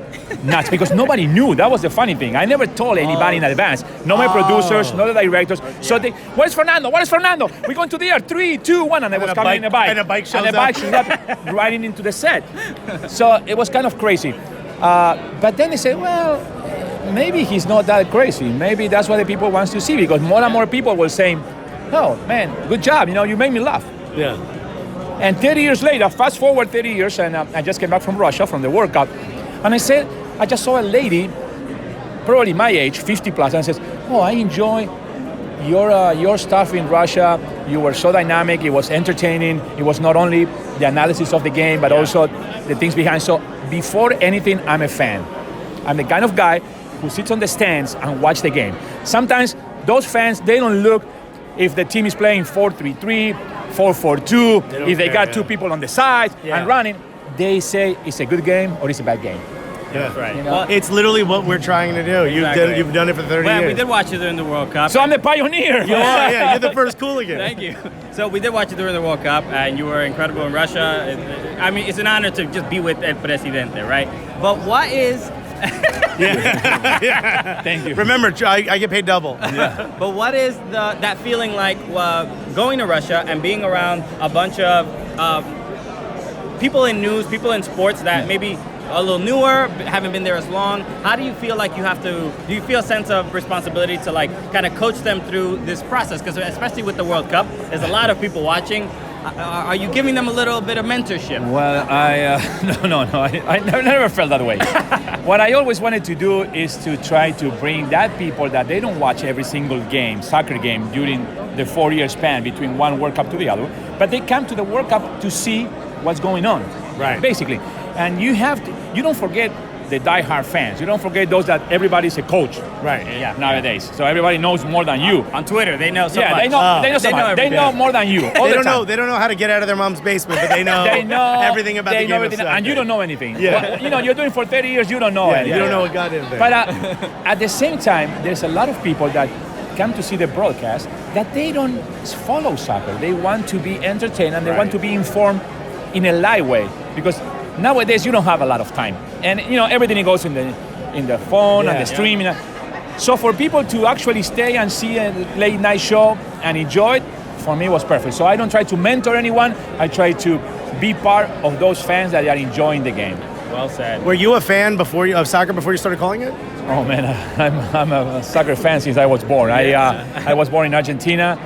nuts because nobody knew. That was the funny thing. I never told anybody in advance. No my producers, no the directors. So they, where's Fernando? Where's Fernando? We're going to the air. 3, 2, 1, and I was coming in a bike. And a bike shows up riding into the set. So it was kind of crazy. But then they say, well, maybe he's not that crazy. Maybe that's what the people wants to see, because more and more people were saying, oh man, good job, you know, you made me laugh. Yeah. And 30 years later, fast forward 30 years, and I just came back from Russia, from the World Cup, and I said, I just saw a lady, probably my age, 50 plus, and says, oh, I enjoy your stuff in Russia. You were so dynamic, it was entertaining. It was not only the analysis of the game, but also the things behind. So before anything, I'm a fan. I'm the kind of guy who sits on the stands and watch the game. Sometimes those fans, they don't look if the team is playing 4-3-3, 4-4-2, if they got two people on the side and running. They say it's a good game or it's a bad game. Yeah, That's right. You know? Well, it's literally what we're trying to do. Exactly. You've done it for 30 Well, years. we did watch you during the World Cup. So I'm the pioneer. You are, yeah. You're the first Cooligan. Thank you. So we did watch you during the World Cup, and you were incredible in Russia. I mean, it's an honor to just be with El Presidente, right? But what is... Yeah. Thank you. Remember, I get paid double. But what is that feeling like going to Russia and being around a bunch of people in news, people in sports that maybe a little newer, haven't been there as long? How do you feel like you have to, do you feel a sense of responsibility to like kind of coach them through this process? Because especially with the World Cup, there's a lot of people watching. Are you giving them a little bit of mentorship? Well, I never felt that way. What I always wanted to do is to try to bring that people that they don't watch every single game, soccer game, during the 4-year span between one World Cup to the other, but they come to the World Cup to see what's going on, basically. And you don't forget the die-hard fans. You don't forget those that everybody's a coach, nowadays. So everybody knows more than you. On Twitter, they know so much. They know so much. They know more than you. They don't know how to get out of their mom's basement, but they know everything about the game of soccer. And you don't know anything. Yeah. Well, you're doing it for 30 years, you don't know anything. You don't know what got in there. But at the same time, there's a lot of people that come to see the broadcast that they don't follow soccer. They want to be entertained and they want to be informed in a live way, because nowadays you don't have a lot of time, and everything goes in the phone and the streaming. So for people to actually stay and see a late night show and enjoy it, for me was perfect. So I don't try to mentor anyone. I try to be part of those fans that are enjoying the game. Well said. Were you a fan of soccer before you started calling it? Oh man, I'm a soccer fan since I was born. I was born in Argentina.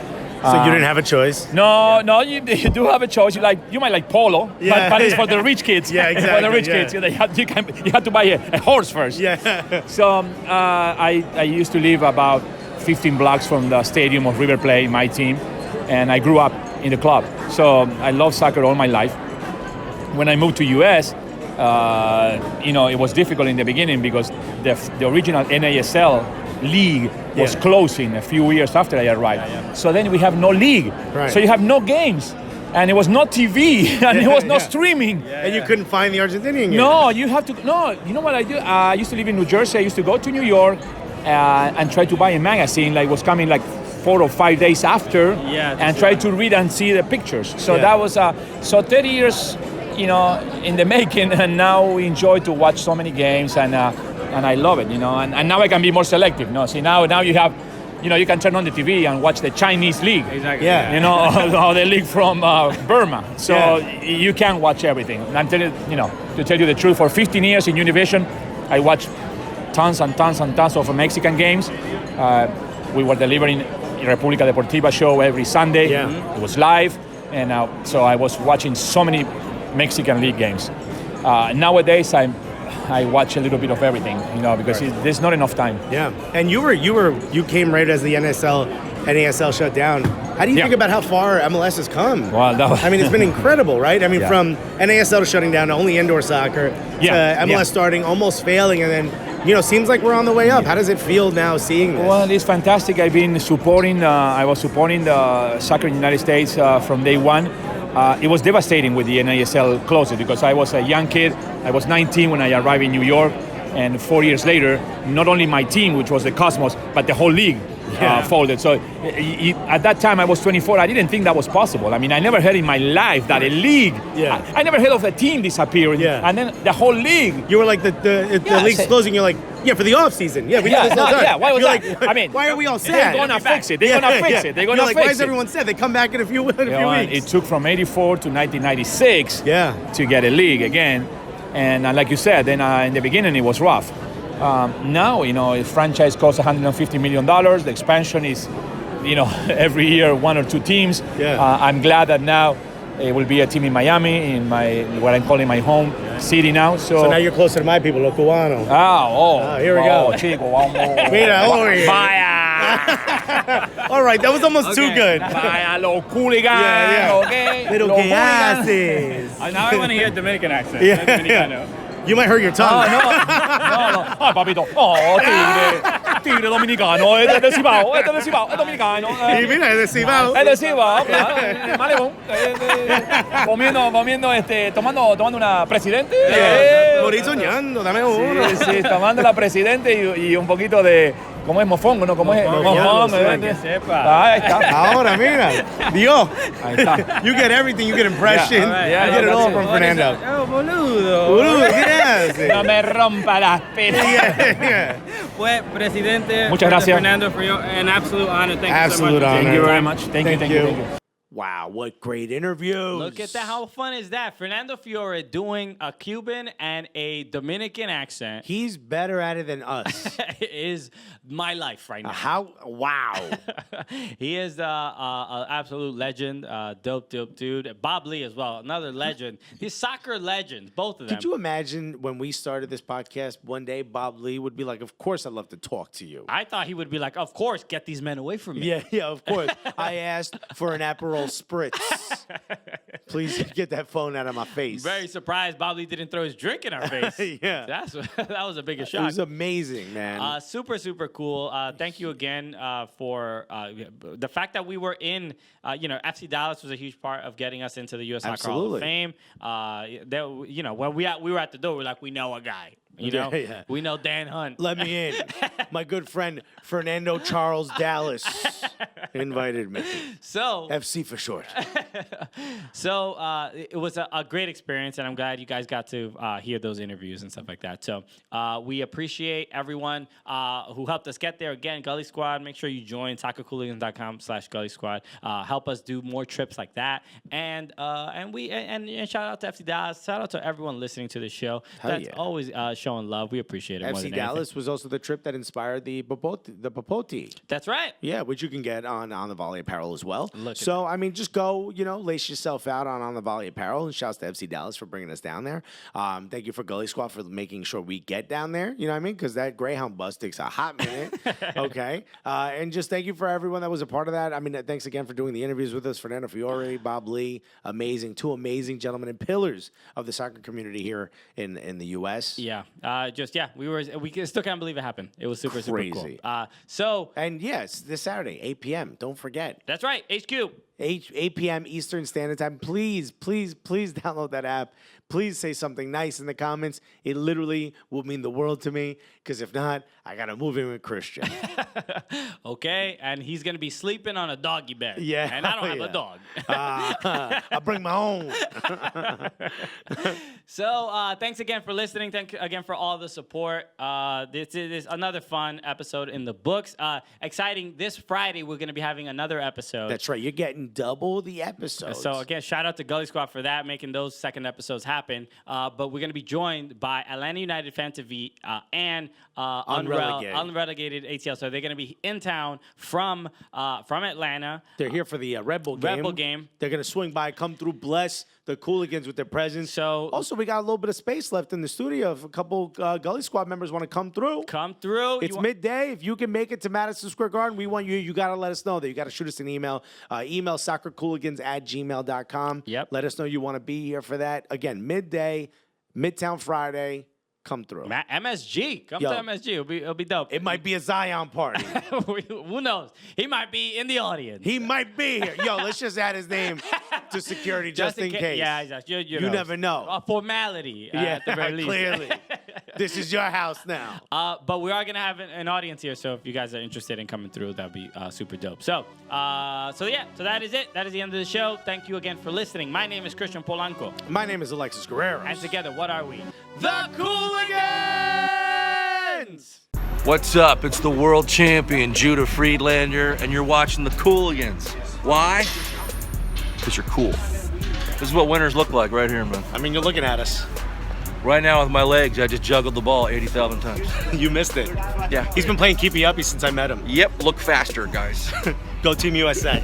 So you didn't have a choice? No, you do have a choice. You might like polo, but it's for the rich kids. Yeah, exactly. For the rich kids, you have to buy a horse first. Yeah. So I used to live about 15 blocks from the stadium of River Plate, my team, and I grew up in the club. So I love soccer all my life. When I moved to US, it was difficult in the beginning because the original NASL league was closing a few years after I arrived. So then we have no league. Right. So you have no games. And it was no TV, and it was no streaming. And you couldn't find the Argentinian game. No, you have to, you know what I do? I used to live in New Jersey. I used to go to New York and try to buy a magazine, like was coming like 4 or 5 days after, and try to read and see the pictures. So that was, so 30 years, in the making, and now we enjoy to watch so many games, and I love it, and now I can be more selective. See, now you have, you can turn on the TV and watch the Chinese league. Exactly. Yeah. Or the league from Burma. So you can't watch everything. And I'm telling you, to tell you the truth, for 15 years in Univision, I watched tons and tons and tons of Mexican games. We were delivering República Deportiva show every Sunday. Yeah. It was live, and so I was watching so many Mexican league games. Nowadays, I watch a little bit of everything, because there's not enough time. Yeah, and you came right as the NASL shut down. How do you think about how far MLS has come? Well, I mean, it's been incredible, right? I mean, Yeah. from NASL shutting down to only indoor soccer, Yeah, to MLS yeah. starting, almost failing, and then, seems like we're on the way up. How does it feel now seeing this? Well, it's fantastic. I've been supporting, I was supporting the soccer in the United States from day one. It was devastating with the NASL closing because I was a young kid. I was 19 when I arrived in New York. And 4 years later, not only my team, which was the Cosmos, but the whole league folded. So at that time, I was 24. I didn't think that was possible. I mean, I never heard in my life that a league, I never heard of a team disappearing. Yeah. And then the whole league. You were like, the league's closing, you're like, for the off season. Yeah, we did this all the time. Why was You're that? like, I mean, why are we all they're sad? gonna fix it. They're gonna fix it. They're gonna You're like, fix why is it. everyone sad? They come back in a few weeks. It took from 84 to 1996 to get a league again. And like you said, then in the beginning it was rough. Now, a franchise costs $150 million. The expansion is, every year 1 or 2 teams. I'm glad that now it will be a team in Miami, in what I'm calling my home city now. So now you're closer to my people, los cubanos. Here we go. Chico, vamos. Mira, over here. Vaya. All right, that was almost too good. Vaya, los Cooligans, okay? Pero Los que Cooligans. haces? Now I want to hear Dominican accent. Yeah. You might hurt your tongue. No. Ay, papito. Tigre dominicano. Es de Cibao, es dominicano. Y mira, es de Cibao. Es de Cibao, Malebón. Comiendo, tomando una presidente. Morí soñando, dame uno. Sí, tomando la presidente y un poquito de... ¿Cómo es mofongo, no? ¿Cómo es? Mofongo, Que sepa. Ahí está. Ahora, mira. Dios. Ahí está. You get everything. You get impression. Yeah, you get it all from Fernando. Oh, boludo. Boludo, ¿qué haces? No me rompa las penas. Fue presidente. Muchas gracias. Fernando Fiore, an absolute honor. Thank Absolute you so much. honor. Thank you very much. Thank you. Wow, what great interviews. Look at that. How fun is that? Fernando Fiore doing a Cuban and a Dominican accent. He's better at it than us. Is my life right now. Wow. He is an absolute legend, dope dude. Bob Lee as well, another legend. He's soccer legends, both of them. Could you imagine when we started this podcast, one day Bob Lee would be like, of course I'd love to talk to you. I thought he would be like, of course, get these men away from me. Yeah, of course. I asked for an Aperol Spritz. Please get that phone out of my face. Very surprised Bob Lee didn't throw his drink in our face. Yeah. That was a bigger shock. It was amazing, man. Super cool. Thank you again for the fact that we were in, FC Dallas was a huge part of getting us into the U.S. Soccer Hall of Fame. When we were at the door, we're like, we know a guy. We know Dan Hunt. Let me in. My good friend Fernando Charles Dallas invited me. So FC for short. So it was a great experience, and I'm glad you guys got to hear those interviews and stuff like that. So we appreciate everyone who helped us get there. Again, Gully Squad, make sure you join soccercooligans.com/Gully Squad. Help us do more trips like that. And shout out to FC Dallas. Shout out to everyone listening to the show. That's always showing love. We appreciate it. FC Dallas was also the trip that inspired the Popoti. That's right. Yeah, which you can get on the Volley apparel as well. So, I mean, just go, lace yourself out on the Volley apparel. And shouts to FC Dallas for bringing us down there. Thank you for Gully Squad for making sure we get down there. You know what I mean? Because that Greyhound bus takes a hot minute. Okay. And just thank you for everyone that was a part of that. I mean, thanks again for doing the interviews with us. Fernando Fiore, Bob Lee, amazing. 2 amazing gentlemen and pillars of the soccer community here in the U.S. Yeah. We still can't believe it happened. It was super Crazy. Cool. And yes, this Saturday, 8 p.m. Don't forget. That's right, HQ. 8 p.m. Eastern Standard Time. Please download that app. Please say something nice in the comments. It literally will mean the world to me, because if not, I got to move in with Christian. Okay, and he's going to be sleeping on a doggy bed. Yeah. And I don't have a dog. I'll bring my own. So thanks again for listening. Thank you again for all the support. This is another fun episode in the books. Exciting. This Friday, we're going to be having another episode. That's right. You're getting double the episodes. So again, shout out to Gully Squad for that, making those second episods happen. But we're going to be joined by Atlanta United Fan TV and unrelegated ATL. So they're going to be in town from Atlanta. They're here for the Red Bull game. Red Bull game. They're going to swing by, come through, bless the Cooligans with their presence. So also, we got a little bit of space left in the studio. If a couple Gully Squad members want to come through. come through. It's midday. If you can make it to Madison Square Garden, we want you. You got to let us know that. You got to shoot us an email. Email soccercooligans@gmail.com. Yep. Let us know you want to be here for that. Again, midday, Midtown Friday. Come through. MSG. Come Yo. to MSG. It'll be dope. It might be a Zion party. Who knows? He might be in the audience. He might be here. Yo, let's just add his name to security just in case. Yeah, exactly. You You never know. A formality Yeah, at the very least. clearly. This is your house now. But we are gonna have an audience here, so if you guys are interested in coming through, that'd be super dope. So that is it. That is the end of the show. Thank you again for listening. My name is Christian Polanco, My name is Alexis Guerrero. and together, what are we? the Cooligans! What's up? It's the world champion, Judah Friedlander, and you're watching the Cooligans. Why? Because you're cool. This is what winners look like right here, man. I mean, you're looking at us. Right now with my legs, I just juggled the ball 80,000 times. You missed it. Yeah. He's been playing keepy uppy since I met him. Yep, look faster, guys. Go Team USA.